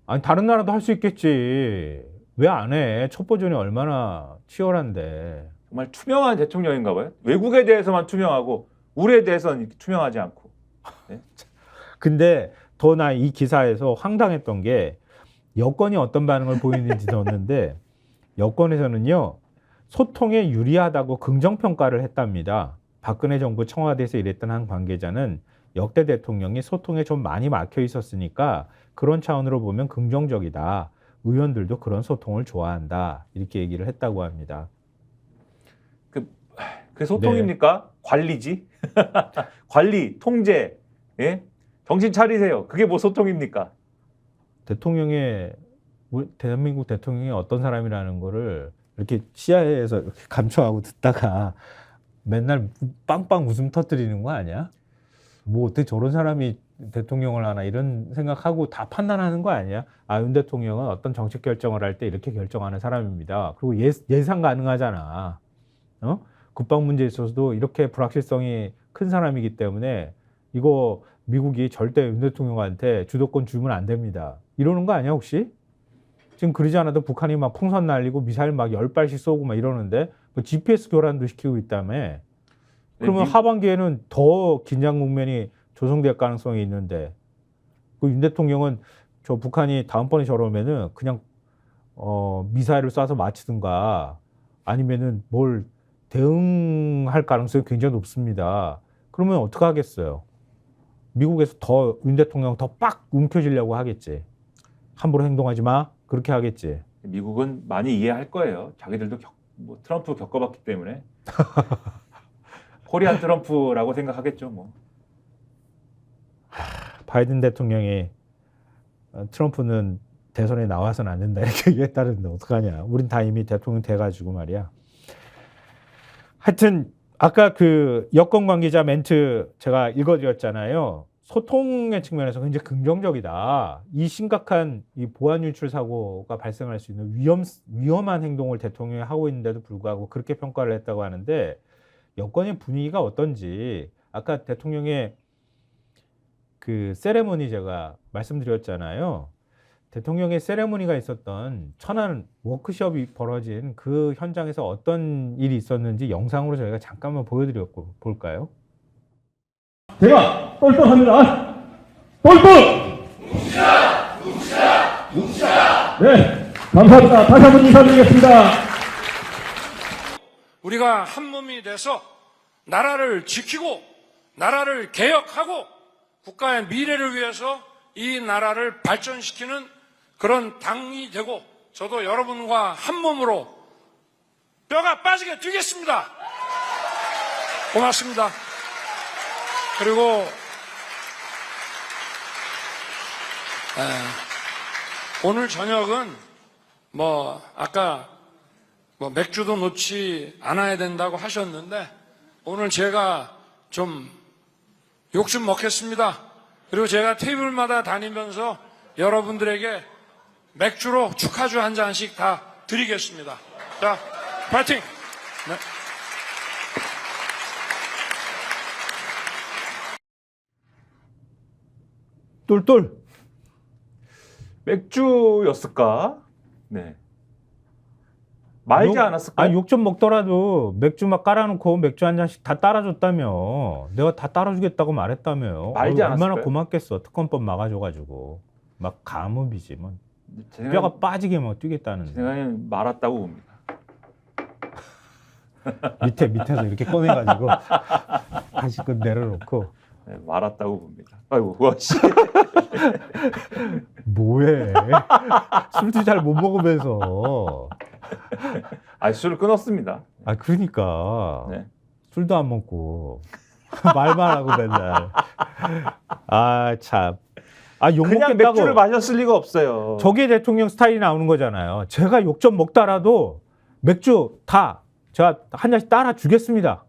아니 다른 나라도 할 수 있겠지. 왜 안 해? 첩보전이 얼마나 치열한데. 정말 투명한 대통령인가 봐요. 외국에 대해서만 투명하고 우리에 대해서는 투명하지 않고. 네? 근데 더 나 이 기사에서 황당했던 게 여권이 어떤 반응을 보이는지 넣었는데 여권에서는요. 소통에 유리하다고 긍정평가를 했답니다. 박근혜 정부 청와대에서 일했던 한 관계자는 역대 대통령이 소통에 좀 많이 막혀 있었으니까 그런 차원으로 보면 긍정적이다. 의원들도 그런 소통을 좋아한다. 이렇게 얘기를 했다고 합니다. 그 소통입니까? 네. 관리지? 관리, 통제, 예? 정신 차리세요. 그게 뭐 소통입니까? 대한민국 대통령이 어떤 사람이라는 거를 이렇게 시야에서 이렇게 감춰하고 듣다가 맨날 빵빵 웃음 터뜨리는 거 아니야? 뭐 어떻게 저런 사람이 대통령을 하나 이런 생각하고 다 판단하는 거 아니야? 윤 대통령은 어떤 정책 결정을 할 때 이렇게 결정하는 사람입니다. 그리고 예상 가능하잖아. 국방 문제에 있어서도 이렇게 불확실성이 큰 사람이기 때문에 이거 미국이 절대 윤 대통령한테 주도권 주면 안 됩니다. 이러는 거 아니야 혹시? 지금 그러지 않아도 북한이 막 풍선 날리고 미사일 막 10발씩 쏘고 막 이러는데 뭐 GPS 교란도 시키고 있다며. 그러면 하반기에는 더 긴장 국면이 조성될 가능성이 있는데 그 윤 대통령은 저 북한이 다음번에 저러면은 그냥 미사일을 쏴서 마치든가 아니면은 뭘 대응할 가능성이 굉장히 높습니다. 그러면 어떻게 하겠어요? 미국에서 더 윤 대통령 더 빡 움켜쥐려고 하겠지. 함부로 행동하지 마. 그렇게 하겠지. 미국은 많이 이해할 거예요. 자기들도 뭐 트럼프 겪어봤기 때문에 코리안 트럼프라고 생각하겠죠. 뭐. 바이든 대통령이 트럼프는 대선에 나와서는 안 된다 이렇게 얘기했다는데 어떡하냐. 우린 다 이미 대통령 돼가지고 말이야. 하여튼 아까 그 여권 관계자 멘트 제가 읽어드렸잖아요. 소통의 측면에서 굉장히 긍정적이다. 이 심각한 이 보안 유출 사고가 발생할 수 있는 위험한 행동을 대통령이 하고 있는데도 불구하고 그렇게 평가를 했다고 하는데 여권의 분위기가 어떤지 아까 대통령의 그 세레모니 제가 말씀드렸잖아요. 대통령의 세레모니가 있었던 천안 워크숍이 벌어진 그 현장에서 어떤 일이 있었는지 영상으로 저희가 잠깐만 보여드렸고 볼까요? 제가 똘똘합니다. 똘똘! 네, 감사합니다. 다시 한번 인사드리겠습니다. 우리가 한 몸이 돼서 나라를 지키고 나라를 개혁하고 국가의 미래를 위해서 이 나라를 발전시키는 그런 당이 되고 저도 여러분과 한 몸으로 뼈가 빠지게 뛰겠습니다. 고맙습니다. 그리고 오늘 저녁은 뭐 아까 뭐 맥주도 놓지 않아야 된다고 하셨는데 오늘 제가 좀 욕 좀 먹겠습니다. 그리고 제가 테이블마다 다니면서 여러분들에게 맥주로 축하주 한 잔씩 다 드리겠습니다. 자, 파이팅! 네. 똘똘. 맥주였을까? 네. 말지 않았을까? 아니 욕 좀 먹더라도 맥주 막 깔아놓고 맥주 한 잔씩 다 따라줬다며. 내가 다 따라주겠다고 말했다며. 말지 얼마나 않았을까요? 고맙겠어. 특검법 막아줘가지고. 막 감업이지 뭐. 제 뼈가 빠지게 막 뛰겠다는데. 생각에는 말았다고 봅니다. 밑에서 이렇게 꺼내가지고 다시 그 내려놓고. 네, 말았다고 봅니다. 아이고, 와 씨. 뭐해? 술도 잘 못 먹으면서. 술을 끊었습니다. 아 그러니까 네. 술도 안 먹고 말만 하고 맨날. 아 참. 욕 그냥 먹겠다고. 맥주를 마셨을 리가 없어요. 저게 대통령 스타일이 나오는 거잖아요. 제가 욕 좀 먹더라도 맥주 다 제가 한 잔씩 따라 주겠습니다.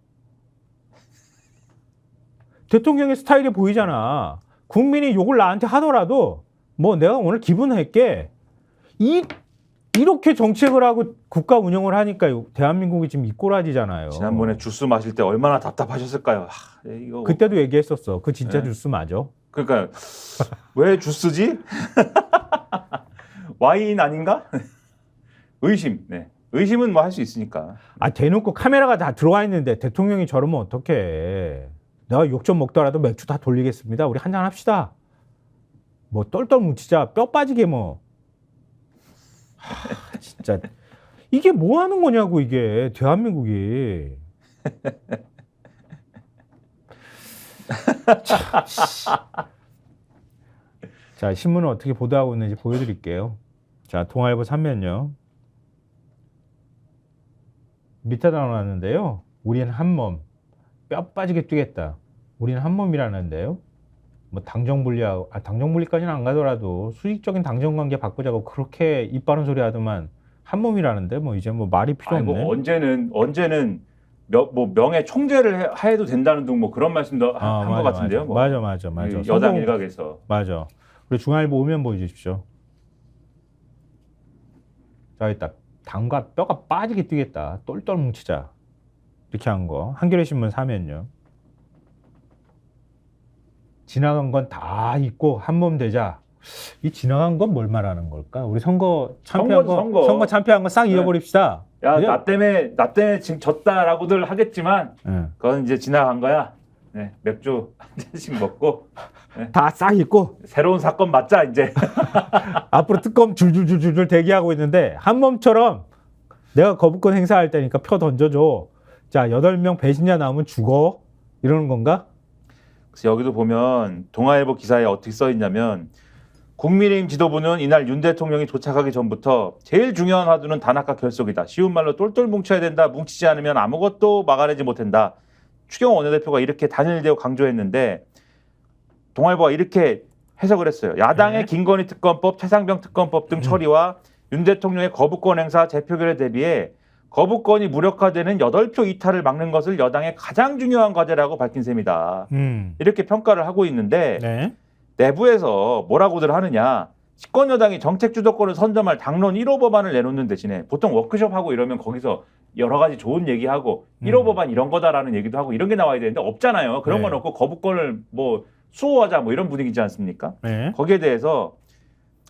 대통령의 스타일이 보이잖아. 국민이 욕을 나한테 하더라도 뭐 내가 오늘 기분 낼게. 이렇게 정책을 하고 국가 운영을 하니까 대한민국이 지금 이 꼴아지잖아요. 지난번에 주스 마실 때 얼마나 답답하셨을까요? 이거 그때도 얘기했었어. 그 진짜 네. 주스 맞아. 그러니까 왜 주스지? 와인 아닌가? 의심. 네. 의심은 뭐 할 수 있으니까. 대놓고 카메라가 다 들어와 있는데 대통령이 저러면 어떡해. 내가 욕 좀 먹더라도 맥주 다 돌리겠습니다. 우리 한잔 합시다. 뭐 똘똘 뭉치자. 뼈 빠지게 뭐. 진짜 이게 뭐 하는 거냐고 이게 대한민국이. 자, 신문을 어떻게 보도하고 있는지 보여드릴게요. 자, 동아일보 3면요. 밑에 나왔는데요. 우리는 한 몸, 뼈 빠지게 뛰겠다. 우리는 한 몸이라는데요. 뭐 당정 분리하고, 당정 분리까지는 안 가더라도 수직적인 당정 관계 바꾸자고 그렇게 입 바른 소리 하더만 한 몸이라는데 뭐 이제 뭐 말이 필요 없네. 뭐 언제는 뭐 명예 총재를 해도 된다는 등 뭐 그런 말씀도 한 것 같은데요. 맞아. 그 여당 일각에서. 맞아. 우리 중앙일보 오면 보여주십시오. 자, 일단 당과 뼈가 빠지게 뛰겠다. 똘똘 뭉치자. 이렇게 한 거. 한겨레 신문 3면요. 지나간 건 다 잊고 한 몸 되자. 이 지나간 건 뭘 말하는 걸까? 우리 선거 참패한 선거 참패한 거 싹 잊어버립시다. 야, 네. 나 때문에 지금 졌다라고들 하겠지만 네. 그건 이제 지나간 거야. 네, 맥주 한 잔씩 먹고 네. 다 싹 잊고 새로운 사건 맞자 이제. 앞으로 특검 줄줄줄줄 대기하고 있는데 한 몸처럼 내가 거부권 행사할 때니까 표 던져줘. 자, 8명 배신자 나오면 죽어. 이러는 건가? 그래서 여기도 보면 동아일보 기사에 어떻게 써 있냐면 국민의힘 지도부는 이날 윤 대통령이 도착하기 전부터 제일 중요한 화두는 단합과 결속이다. 쉬운 말로 똘똘 뭉쳐야 된다. 뭉치지 않으면 아무것도 막아내지 못한다. 추경호 원내대표가 이렇게 단일되어 강조했는데 동아일보가 이렇게 해석을 했어요. 야당의 네. 김건희 특검법, 최상병 특검법 등 처리와 윤 대통령의 거부권 행사 재표결에 대비해 거부권이 무력화되는 8표 이탈을 막는 것을 여당의 가장 중요한 과제라고 밝힌 셈이다. 이렇게 평가를 하고 있는데 네. 내부에서 뭐라고들 하느냐. 집권 여당이 정책 주도권을 선점할 당론 1호 법안을 내놓는 대신에 보통 워크숍하고 이러면 거기서 여러 가지 좋은 얘기하고 1호 법안 이런 거다라는 얘기도 하고 이런 게 나와야 되는데 없잖아요. 그런 네. 건 없고 거부권을 뭐 수호하자 뭐 이런 분위기지 않습니까? 네. 거기에 대해서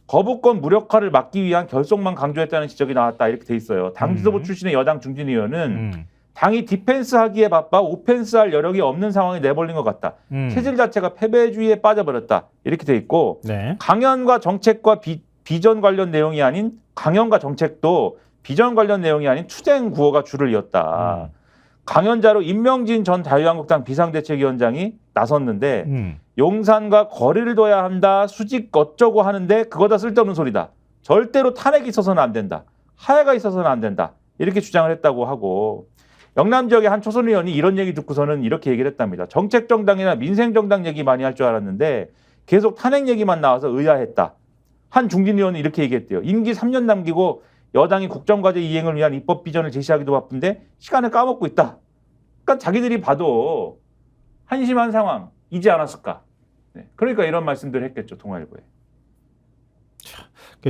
거부권 무력화를 막기 위한 결속만 강조했다는 지적이 나왔다 이렇게 돼 있어요. 당 지도부 출신의 여당 중진 의원은 당이 디펜스 하기에 바빠 오펜스 할 여력이 없는 상황에 내몰린 것 같다. 체질 자체가 패배주의에 빠져버렸다. 이렇게 돼 있고 네. 강연과 정책과 비전 관련 내용이 아닌 강연과 정책도 비전 관련 내용이 아닌 투쟁 구호가 줄을 이었다. 강연자로 임명진 전 자유한국당 비상대책위원장이 나섰는데 용산과 거리를 둬야 한다. 수직 어쩌고 하는데 그거 다 쓸데없는 소리다. 절대로 탄핵이 있어서는 안 된다. 하해가 있어서는 안 된다. 이렇게 주장을 했다고 하고 영남 지역의 한 초선 의원이 이런 얘기 듣고서는 이렇게 얘기를 했답니다. 정책정당이나 민생정당 얘기 많이 할 줄 알았는데 계속 탄핵 얘기만 나와서 의아했다. 한 중진 의원은 이렇게 얘기했대요. 임기 3년 남기고 여당이 국정과제 이행을 위한 입법 비전을 제시하기도 바쁜데 시간을 까먹고 있다. 그러니까 자기들이 봐도 한심한 상황이지 않았을까. 네. 그러니까 이런 말씀들을 했겠죠. 동아일보에.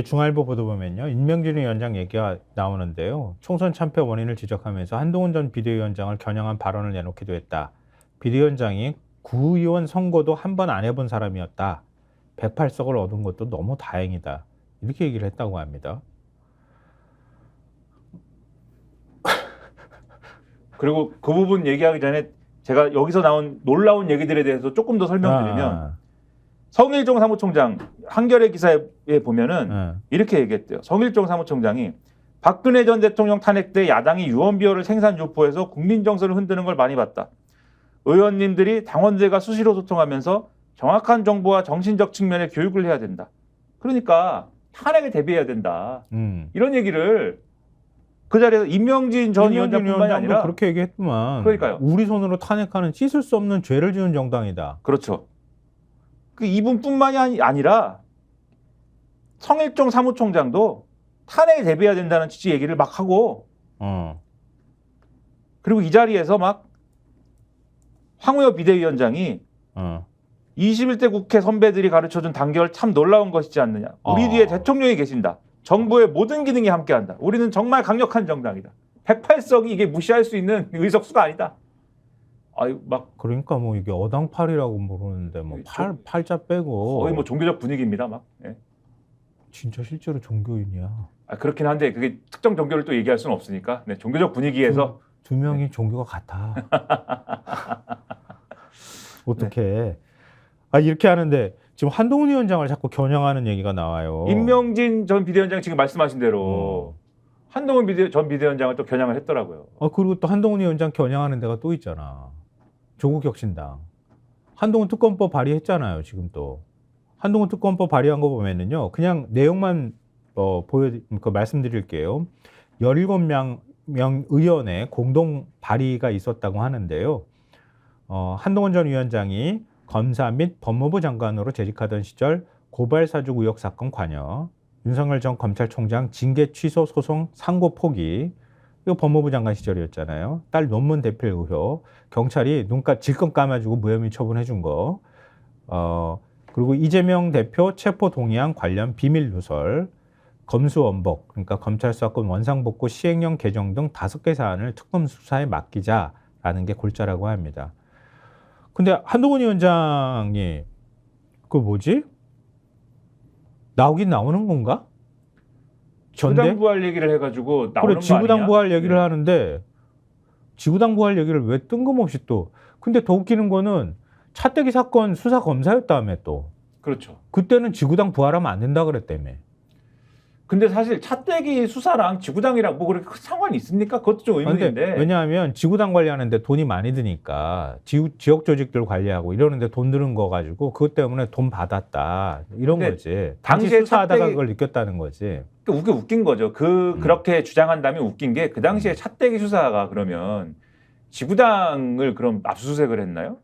중앙일보 보도 보면요. 임명진 위원장 얘기가 나오는데요. 총선 참패 원인을 지적하면서 한동훈 전 비대위원장을 겨냥한 발언을 내놓기도 했다. 비대위원장이 구의원 선거도 한 번 안 해본 사람이었다. 108석을 얻은 것도 너무 다행이다. 이렇게 얘기를 했다고 합니다. 그리고 그 부분 얘기하기 전에 제가 여기서 나온 놀라운 얘기들에 대해서 조금 더 설명드리면 성일종 사무총장 한겨레 기사에 보면은 이렇게 얘기했대요. 성일종 사무총장이 박근혜 전 대통령 탄핵 때 야당이 유언비어를 생산 유포해서 국민 정서를 흔드는 걸 많이 봤다. 의원님들이 당원들과 수시로 소통하면서 정확한 정보와 정신적 측면의 교육을 해야 된다. 그러니까 탄핵에 대비해야 된다. 이런 얘기를 그 자리에서 임명진 전 위원장뿐만이 아니라 그렇게 얘기했구만. 그러니까요. 우리 손으로 탄핵하는 씻을 수 없는 죄를 지은 정당이다. 그렇죠. 그 이분뿐만이 아니라 성일종 사무총장도 탄핵에 대비해야 된다는 취지 얘기를 막 하고 그리고 이 자리에서 막 황우여 비대위원장이 21대 국회 선배들이 가르쳐준 단결 참 놀라운 것이지 않느냐. 우리 뒤에 대통령이 계신다. 정부의 모든 기능이 함께한다. 우리는 정말 강력한 정당이다. 108석이 이게 무시할 수 있는 의석수가 아니다. 아유 막 그러니까 뭐 이게 어당팔이라고 모르는데 뭐 팔자 빼고 거의 뭐 종교적 분위기입니다. 막. 예. 진짜 실제로 종교인이야. 그렇긴 한데 그게 특정 종교를 또 얘기할 수는 없으니까 네, 종교적 분위기에서 두 명이 종교가 같아. 어떻게? 이렇게 하는데 지금 한동훈 위원장을 자꾸 겨냥하는 얘기가 나와요. 임명진 전 비대위원장 지금 말씀하신 대로 한동훈 전 비대위원장을 또 겨냥을 했더라고요. 그리고 또 한동훈 위원장 겨냥하는 데가 또 있잖아. 조국혁신당. 한동훈 특검법 발의했잖아요. 지금 또. 한동훈 특검법 발의한 거 보면은요. 그냥 내용만 말씀드릴게요. 17명 의원의 공동 발의가 있었다고 하는데요. 한동훈 전 위원장이 검사 및 법무부 장관으로 재직하던 시절 고발 사주 의혹 사건 관여, 윤석열 전 검찰총장 징계 취소 소송 상고 포기, 이거 법무부 장관 시절이었잖아요. 딸 논문 대필 의혹, 경찰이 질끈 감아주고 무혐의 처분해 준 거, 그리고 이재명 대표 체포 동의안 관련 비밀 누설, 검수원복, 그러니까 검찰 수사권 원상복구 시행령 개정 등 5개 사안을 특검 수사에 맡기자라는 게 골자라고 합니다. 근데 한동훈 위원장이 나오긴 나오는 건가? 지구당 부활 얘기를 해가지고 나오는 거 지구당 아니냐? 부활 얘기를 하는데 지구당 부활 얘기를 왜 뜬금없이 또. 근데 더 웃기는 거는 차떼기 사건 수사 검사였다며 또. 그렇죠. 그때는 지구당 부활하면 안 된다 그랬다며. 근데 사실 차떼기 수사랑 지구당이랑 뭐 그렇게 큰 상관이 있습니까? 그것도 좀 근데 의문인데. 왜냐하면 지구당 관리하는데 돈이 많이 드니까 지역 조직들 관리하고 이러는데 돈 드는 거 가지고 그것 때문에 돈 받았다 이런 근데 거지. 당시에 당시 수사하다가 차떼기- 그걸 느꼈다는 거지. 웃긴 거죠. 그렇게 주장한다면 웃긴 게 그 당시에 차떼기 수사가 그러면 지구당을 그럼 압수수색을 했나요?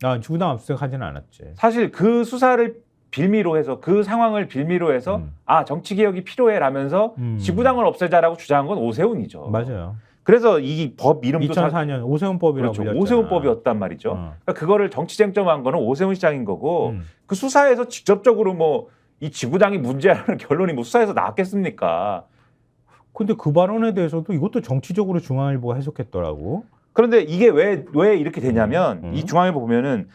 아, 지구당 압수수색하지는 않았지. 사실 그 수사를 빌미로 해서 그 상황을 빌미로 해서 아 정치개혁이 필요해라면서 지구당을 없애자라고 주장한 건 오세훈이죠. 맞아요. 그래서 이 법 이름도 2004년 오세훈법이라고 그렇죠. 불렸잖아. 오세훈법이었단 말이죠. 그러니까 그거를 정치 쟁점한 거는 오세훈 시장인 거고 그 수사에서 직접적으로 뭐 이 지구당이 문제라는 결론이 뭐 수사에서 나왔겠습니까? 근데 그 발언에 대해서도 이것도 정치적으로 중앙일보가 해석했더라고. 그런데 이게 왜 이렇게 되냐면 이 중앙일보 보면은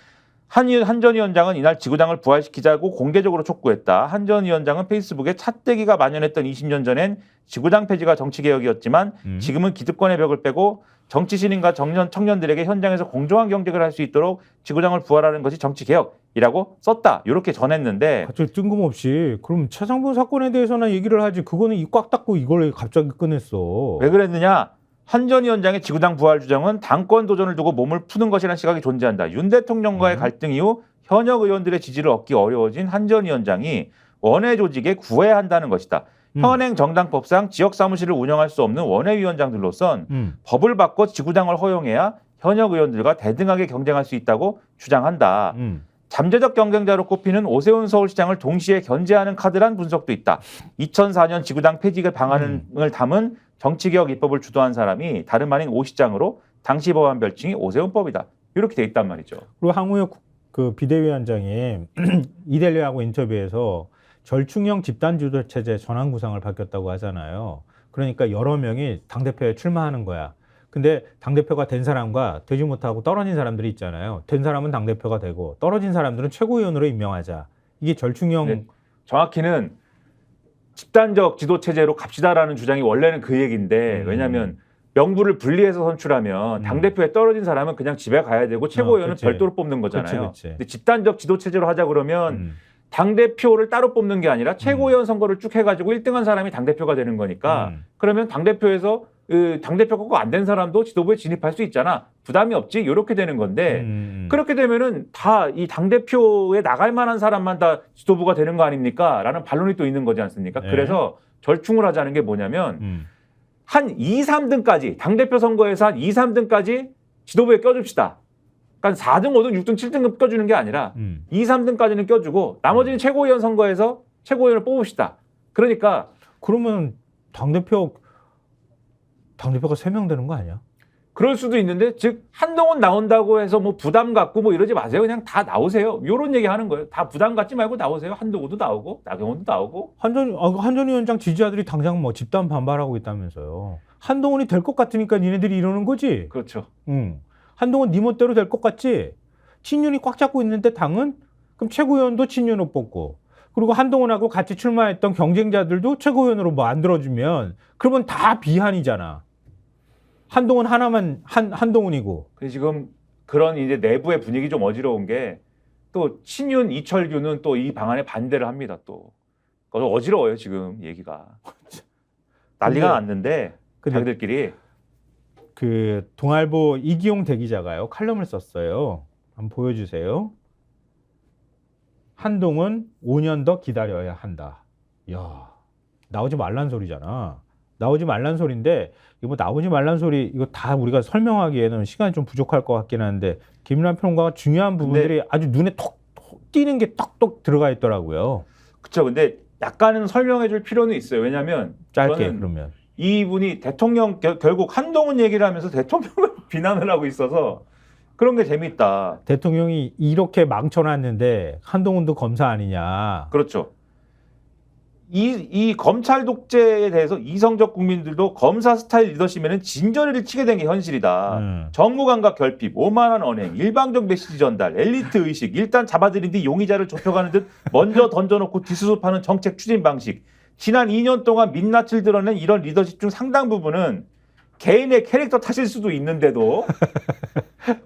한 전 위원장은 이날 지구당을 부활시키자고 공개적으로 촉구했다. 한 전 위원장은 페이스북에 차떼기가 만연했던 20년 전엔 지구당 폐지가 정치개혁이었지만 지금은 기득권의 벽을 빼고 정치 신인과 청년들에게 현장에서 공정한 경쟁을 할 수 있도록 지구당을 부활하는 것이 정치개혁이라고 썼다. 이렇게 전했는데 갑자기 뜬금없이 그럼 최상봉 사건에 대해서는 얘기를 하지. 그거는 이 꽉 닫고 이걸 갑자기 꺼냈어. 왜 그랬느냐? 한 전 위원장의 지구당 부활 주장은 당권 도전을 두고 몸을 푸는 것이라는 시각이 존재한다. 윤 대통령과의 갈등 이후 현역 의원들의 지지를 얻기 어려워진 한 전 위원장이 원외 조직에 구애해야 한다는 것이다. 현행 정당법상 지역 사무실을 운영할 수 없는 원외위원장들로선 법을 바꿔 지구당을 허용해야 현역 의원들과 대등하게 경쟁할 수 있다고 주장한다. 잠재적 경쟁자로 꼽히는 오세훈 서울시장을 동시에 견제하는 카드란 분석도 있다. 2004년 지구당 폐지 방안을 담은 정치개혁 입법을 주도한 사람이 다름 아닌 오 시장으로 당시 법안 별칭이 오세훈법이다. 이렇게 돼 있단 말이죠. 그리고 황우혁 그 비대위원장이 이델리하고 인터뷰에서 절충형 집단 주도 체제 전환 구상을 바뀌었다고 하잖아요. 그러니까 여러 명이 당대표에 출마하는 거야. 근데 당대표가 된 사람과 되지 못하고 떨어진 사람들이 있잖아요. 된 사람은 당대표가 되고 떨어진 사람들은 최고위원으로 임명하자. 이게 절충형. 네. 정확히는 집단적 지도체제로 갑시다라는 주장이 원래는 그 얘기인데 왜냐하면 명부를 분리해서 선출하면 당대표에 떨어진 사람은 그냥 집에 가야 되고 최고위원은 그치. 별도로 뽑는 거잖아요. 그치. 근데 집단적 지도체제로 하자 그러면 당대표를 따로 뽑는 게 아니라 최고위원 선거를 쭉 해가지고 1등한 사람이 당대표가 되는 거니까 그러면 당대표에서 당대표가 꼭 안 된 사람도 지도부에 진입할 수 있잖아. 부담이 없지. 이렇게 되는 건데 그렇게 되면은 다 이 당대표에 나갈 만한 사람만 다 지도부가 되는 거 아닙니까? 라는 반론이 또 있는 거지 않습니까? 네. 그래서 절충을 하자는 게 뭐냐면 한 2, 3등까지 당대표 선거에서 한 2, 3등까지 지도부에 껴줍시다. 그러니까 4등, 5등, 6등, 7등 껴주는 게 아니라 2, 3등까지는 껴주고 나머지는 최고위원 선거에서 최고위원을 뽑읍시다. 그러니까 그러면 당대표가 3명 되는 거 아니야? 그럴 수도 있는데 즉 한동훈 나온다고 해서 뭐 부담 갖고 뭐 이러지 마세요. 그냥 다 나오세요. 이런 얘기 하는 거예요. 다 부담 갖지 말고 나오세요. 한동훈도 나오고 나경원도 나오고. 한전 위원장 지지자들이 당장 뭐 집단 반발하고 있다면서요. 한동훈이 될 것 같으니까 니네들이 이러는 거지. 그렇죠. 한동훈 네 멋대로 될 것 같지. 친윤이 꽉 잡고 있는데 당은 그럼 최고위원도 친윤으로 뽑고 그리고 한동훈하고 같이 출마했던 경쟁자들도 최고위원으로 뭐 안 들어주면 그러면 다 비한이잖아. 한동훈 하나만 한동훈이고. 근데 지금 그런 이제 내부의 분위기 좀 어지러운 게 또 친윤 이철규는 또 이 방안에 반대를 합니다. 또 어지러워요 지금 얘기가. 난리가 났는데 자기들끼리. 그 동아일보 이기용 대기자가요 칼럼을 썼어요. 한번 보여주세요. 한동훈 5년 더 기다려야 한다. 야, 나오지 말란 소리잖아. 나오지 말란 소리인데 이거 뭐 나오지 말란 소리 이거 다 우리가 설명하기에는 시간이 좀 부족할 것 같긴 한데 김일환 평론가가 중요한 부분들이 아주 눈에 톡 띄는 게 똑똑 들어가 있더라고요. 그렇죠. 근데 약간은 설명해 줄 필요는 있어요. 왜냐하면 짧게 그러면 이분이 대통령 결국 한동훈 얘기를 하면서 대통령을 비난을 하고 있어서 그런 게 재밌다. 대통령이 이렇게 망쳐놨는데 한동훈도 검사 아니냐. 그렇죠. 이 검찰 독재에 대해서 이성적 국민들도 검사 스타일 리더십에는 진저리를 치게 된 게 현실이다. 정무감각 결핍, 오만한 언행, 일방적 메시지 전달, 엘리트 의식, 일단 잡아들인 뒤 용의자를 좁혀가는 듯 먼저 던져놓고 뒤수습하는 정책 추진 방식. 지난 2년 동안 민낯을 드러낸 이런 리더십 중 상당 부분은 개인의 캐릭터 탓일 수도 있는데도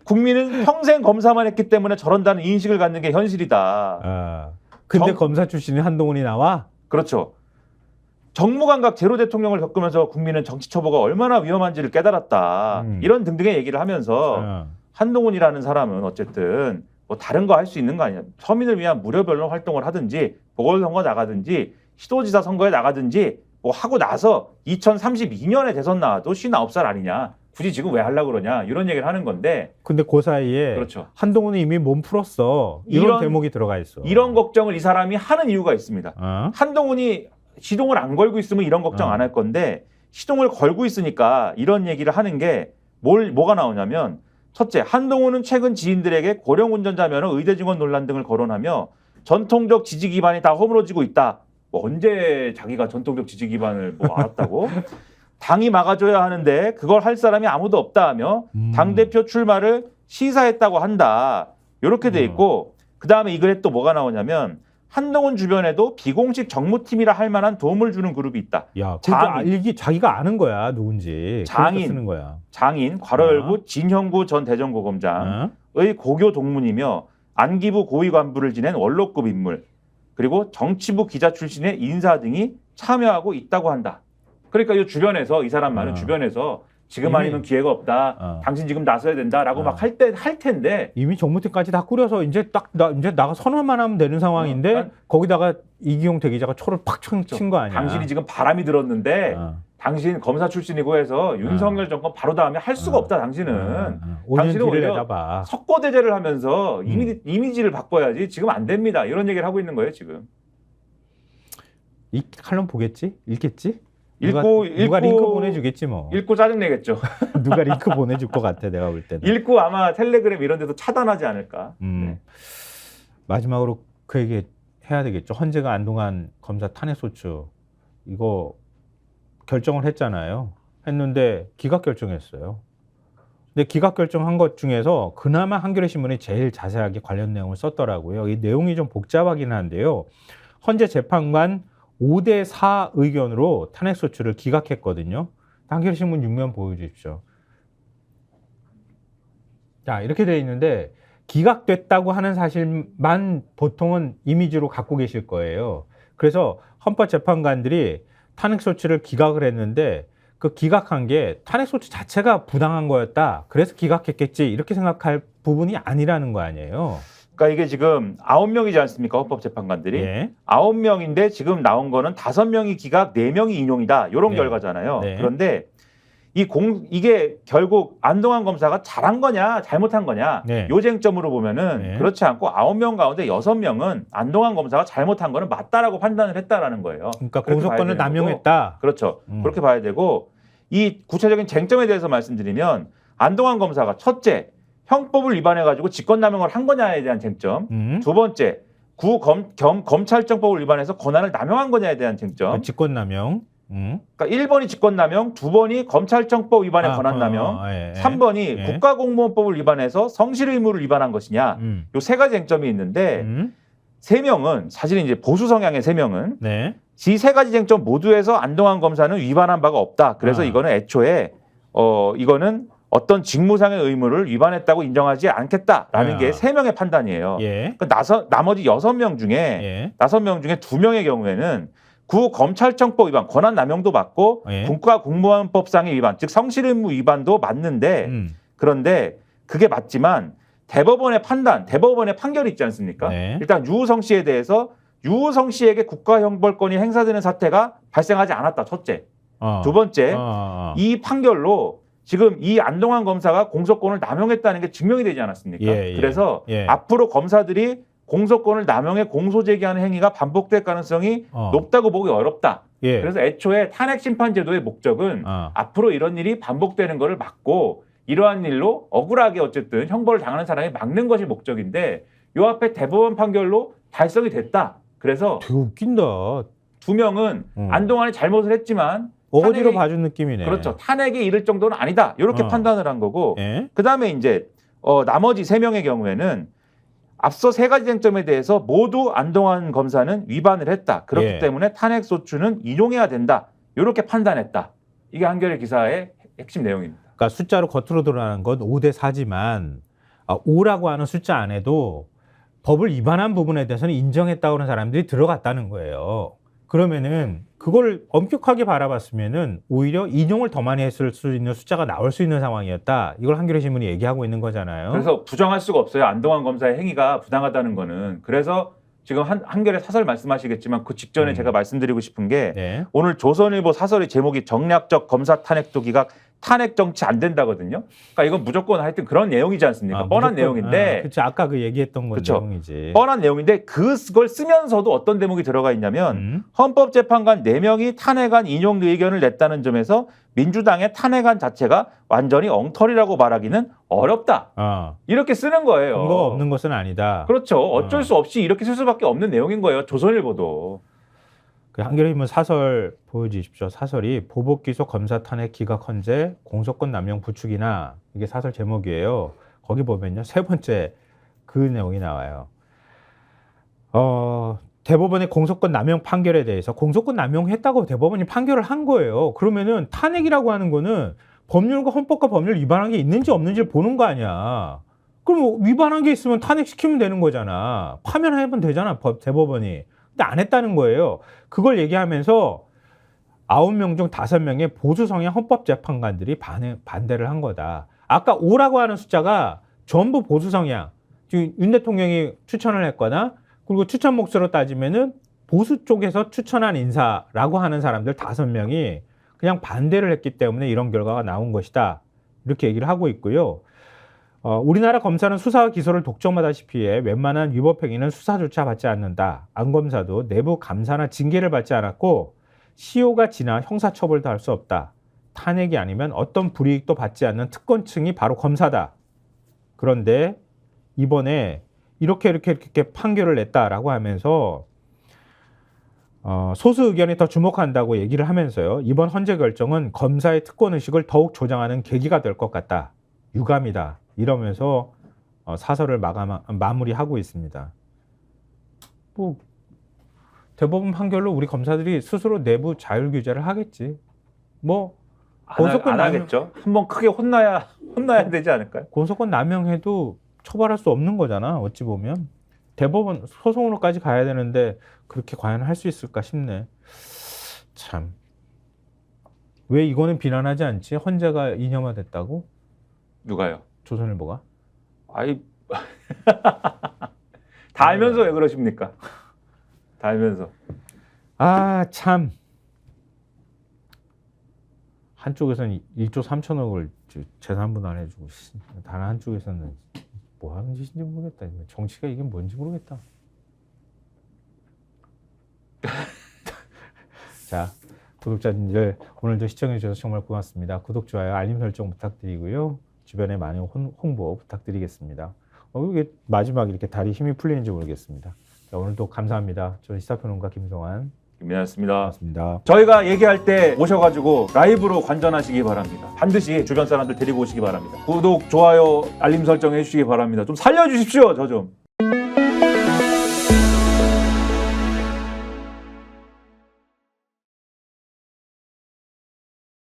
국민은 평생 검사만 했기 때문에 저런다는 인식을 갖는 게 현실이다. 근데 검사 출신인 한동훈이 나와? 그렇죠. 정무감각 제로 대통령을 겪으면서 국민은 정치 처보가 얼마나 위험한지를 깨달았다. 이런 등등의 얘기를 하면서 한동훈이라는 사람은 어쨌든 뭐 다른 거 할 수 있는 거 아니냐. 서민을 위한 무료 변론 활동을 하든지 보궐선거 나가든지 시도지사 선거에 나가든지 뭐 하고 나서 2032년에 대선 나와도 59살 아니냐. 굳이 지금 왜 하려고 그러냐. 이런 얘기를 하는 건데. 근데 그 사이에 그렇죠. 한동훈이 이미 몸 풀었어. 이런 대목이 들어가 있어. 이런 걱정을 이 사람이 하는 이유가 있습니다. 어? 한동훈이 시동을 안 걸고 있으면 이런 걱정 안 할 건데 시동을 걸고 있으니까 이런 얘기를 하는 게 뭐가 나오냐면 첫째, 한동훈은 최근 지인들에게 고령 운전자 면허 의대 증원 논란 등을 거론하며 전통적 지지 기반이 다 허물어지고 있다. 뭐 언제 자기가 전통적 지지 기반을 뭐 알았다고? 당이 막아줘야 하는데 그걸 할 사람이 아무도 없다 하며 당대표 출마를 시사했다고 한다. 이렇게 돼 있고 그다음에 이 글에 또 뭐가 나오냐면 한동훈 주변에도 비공식 정무팀이라 할 만한 도움을 주는 그룹이 있다. 야, 장인. 자기가 아는 거야 누군지. 장인. 쓰는 거야. 장인 괄호 열고 진형구 전 대전고검장의 고교 동문이며 안기부 고위 관부를 지낸 원로급 인물 그리고 정치부 기자 출신의 인사 등이 참여하고 있다고 한다. 그러니까 이 주변에서 이 사람 많은 주변에서 지금 이미, 아니면 기회가 없다. 당신 지금 나서야 된다라고 막 할 텐데 이미 정무팀까지 다 꾸려서 이제 이제 나가 선언만 하면 되는 상황인데 거기다가 이기용 대기자가 초를 팍 친 거 아니야. 당신이 지금 바람이 들었는데 당신 검사 출신이고 해서 윤석열 정권 바로 다음에 할 수가 없다. 당신은. 당신은 오히려 석고대죄를 하면서 이미지를 바꿔야지 지금 안 됩니다. 이런 얘기를 하고 있는 거예요 지금. 이 칼럼 보겠지? 읽겠지? 누가 링크 보내주겠지 뭐. 읽고 짜증내겠죠. 누가 링크 보내줄 것 같아 내가 볼 때는. 읽고 아마 텔레그램 이런 데도 차단하지 않을까. 네. 마지막으로 그 얘기 해야 되겠죠. 헌재가 안동환 검사 탄핵소추 이거 결정을 했잖아요. 했는데 기각 결정했어요. 근데 기각 결정한 것 중에서 그나마 한겨레 신문이 제일 자세하게 관련 내용을 썼더라고요. 이 내용이 좀 복잡하긴 한데요. 헌재 재판관 5대4 의견으로 탄핵소추를 기각했거든요. 한겨레 신문 6면 보여주십시오. 자, 이렇게 되어 있는데 기각됐다고 하는 사실만 보통은 이미지로 갖고 계실 거예요. 그래서 헌법재판관들이 탄핵소추를 기각을 했는데 그 기각한 게 탄핵소추 자체가 부당한 거였다. 그래서 기각했겠지. 이렇게 생각할 부분이 아니라는 거 아니에요. 그러니까 이게 지금 9명이지 않습니까? 헌법재판관들이. 예. 9명인데 지금 나온 거는 5명이 기각, 4명이 인용이다. 이런 네. 결과잖아요. 네. 그런데 이게 결국 안동환 검사가 잘한 거냐, 잘못한 거냐. 네. 요 쟁점으로 보면은 네. 그렇지 않고 9명 가운데 6명은 안동환 검사가 잘못한 거는 맞다라고 판단을 했다라는 거예요. 그러니까 그렇게 공소권을 봐야 되는 거고. 남용했다. 그렇죠. 그렇게 봐야 되고 이 구체적인 쟁점에 대해서 말씀드리면 안동환 검사가 첫째, 형법을 위반해가지고 직권남용을 한 거냐에 대한 쟁점. 두 번째, 검찰청법을 위반해서 권한을 남용한 거냐에 대한 쟁점. 직권남용. 그러니까 1번이 직권남용, 2번이 검찰청법 위반의 권한남용, 예. 3번이 예. 국가공무원법을 위반해서 성실의무를 위반한 것이냐. 요 세 가지 쟁점이 있는데 3명은 사실은 이제 보수 성향의 3명은 네. 이 세 가지 쟁점 모두에서 안동환 검사는 위반한 바가 없다. 그래서 이거는 애초에 이거는 어떤 직무상의 의무를 위반했다고 인정하지 않겠다라는 게 3명의 판단이에요. 예. 나머지 6명 중에 예. 5명 중에 2명의 경우에는 검찰청법 위반, 권한남용도 맞고 예. 국가공무원법상의 위반, 즉 성실의무 위반도 맞는데 그런데 그게 맞지만 대법원의 판결이 있지 않습니까? 네. 일단 유우성 씨에 대해서 유우성 씨에게 국가형벌권이 행사되는 사태가 발생하지 않았다. 첫째. 두 번째, 이 판결로 지금 이 안동환 검사가 공소권을 남용했다는 게 증명이 되지 않았습니까? 예. 그래서 앞으로 검사들이 공소권을 남용해 공소 제기하는 행위가 반복될 가능성이 높다고 보기 어렵다. 예. 그래서 애초에 탄핵 심판 제도의 목적은 앞으로 이런 일이 반복되는 것을 막고 이러한 일로 억울하게 어쨌든 형벌을 당하는 사람이 막는 것이 목적인데 요 앞에 대법원 판결로 달성이 됐다. 그래서 되게 웃긴다. 2명은 안동환이 잘못을 했지만 어거지로 봐준 느낌이네. 그렇죠. 탄핵에 이를 정도는 아니다. 이렇게 판단을 한 거고 예? 그다음에 이제 나머지 3명의 경우에는 앞서 3가지 쟁점에 대해서 모두 안동환 검사는 위반을 했다. 그렇기 때문에 탄핵소추는 인용해야 된다. 이렇게 판단했다. 이게 한겨레 기사의 핵심 내용입니다. 그러니까 숫자로 겉으로 드러나는 건 5대4지만 5라고 하는 숫자 안에도 법을 위반한 부분에 대해서는 인정했다고 하는 사람들이 들어갔다는 거예요. 그러면은 그걸 엄격하게 바라봤으면은 오히려 인용을 더 많이 했을 수 있는 숫자가 나올 수 있는 상황이었다. 이걸 한겨레 신문이 얘기하고 있는 거잖아요. 그래서 부정할 수가 없어요. 안동환 검사의 행위가 부당하다는 거는. 그래서 지금 한겨레 사설 말씀하시겠지만 그 직전에 제가 말씀드리고 싶은 게 네. 오늘 조선일보 사설의 제목이 정략적 검사 탄핵도 기각 탄핵 정치 안 된다거든요. 그러니까 이건 무조건 하여튼 그런 내용이지 않습니까? 뻔한 내용인데. 그렇죠. 아까 그 얘기했던 건 그쵸. 내용이지. 뻔한 내용인데 그걸 쓰면서도 어떤 대목이 들어가 있냐면 헌법재판관 4명이 탄핵안 인용 의견을 냈다는 점에서 민주당의 탄핵안 자체가 완전히 엉터리라고 말하기는 어렵다. 이렇게 쓰는 거예요. 근거가 없는 것은 아니다. 그렇죠. 어쩔 수 없이 이렇게 쓸 수밖에 없는 내용인 거예요. 조선일보도. 그 한겨레신문 사설 보여주십시오. 사설이 보복 기소 검사 탄핵 기각 헌재 공소권 남용 부추기나 이게 사설 제목이에요. 거기 보면요. 세 번째 그 내용이 나와요. 대법원의 공소권 남용 판결에 대해서 공소권 남용했다고 대법원이 판결을 한 거예요. 그러면은 탄핵이라고 하는 거는 법률과 헌법과 법률 위반한 게 있는지 없는지를 보는 거 아니야. 그럼 위반한 게 있으면 탄핵시키면 되는 거잖아. 파면하면 되잖아. 대법원이. 근데 안 했다는 거예요. 그걸 얘기하면서 9명 중 5명의 보수 성향 헌법재판관들이 반대를 한 거다. 아까 5라고 하는 숫자가 전부 보수 성향. 지금 윤 대통령이 추천을 했거나 그리고 추천 몫으로 따지면은 보수 쪽에서 추천한 인사라고 하는 사람들 5명이 그냥 반대를 했기 때문에 이런 결과가 나온 것이다. 이렇게 얘기를 하고 있고요. 우리나라 검사는 수사와 기소를 독점하다시피 해 웬만한 위법 행위는 수사조차 받지 않는다. 안 검사도 내부 감사나 징계를 받지 않았고 시효가 지나 형사처벌도 할 수 없다. 탄핵이 아니면 어떤 불이익도 받지 않는 특권층이 바로 검사다. 그런데 이번에 이렇게 판결을 냈다라고 하면서 소수 의견에 더 주목한다고 얘기를 하면서요. 이번 헌재 결정은 검사의 특권의식을 더욱 조장하는 계기가 될 것 같다. 유감이다. 이러면서 사설을 마무리하고 있습니다. 뭐 대법원 판결로 우리 검사들이 스스로 내부 자율 규제를 하겠지. 뭐 안 하겠죠. 한번 크게 혼나야 되지 않을까요? 공소권 남용해도 처벌할 수 없는 거잖아. 어찌 보면 대법원 소송으로까지 가야 되는데 그렇게 과연 할 수 있을까 싶네. 참. 왜 이거는 비난하지 않지? 헌재가 이념화됐다고? 누가요? 조선일보가? 아이 다 알면서 왜 그러십니까? 다 알면서. 아, 참. 한쪽에서는 1조 3천억을 재산분 안 해주고 다른 한쪽에서는 뭐 하는 짓인지 모르겠다. 정치가 이게 뭔지 모르겠다. 자, 구독자님들 오늘도 시청해 주셔서 정말 고맙습니다. 구독, 좋아요, 알림 설정 부탁드리고요. 주변에 많은 홍보 부탁드리겠습니다. 이게 마지막에 이렇게 다리 힘이 풀리는지 모르겠습니다. 자, 오늘도 감사합니다. 저는 시사평론가 김성환. 김민아였습니다. 고맙습니다. 저희가 얘기할 때 오셔가지고 라이브로 관전하시기 바랍니다. 반드시 주변 사람들 데리고 오시기 바랍니다. 구독, 좋아요, 알림 설정 해주시기 바랍니다. 좀 살려주십시오. 저 좀.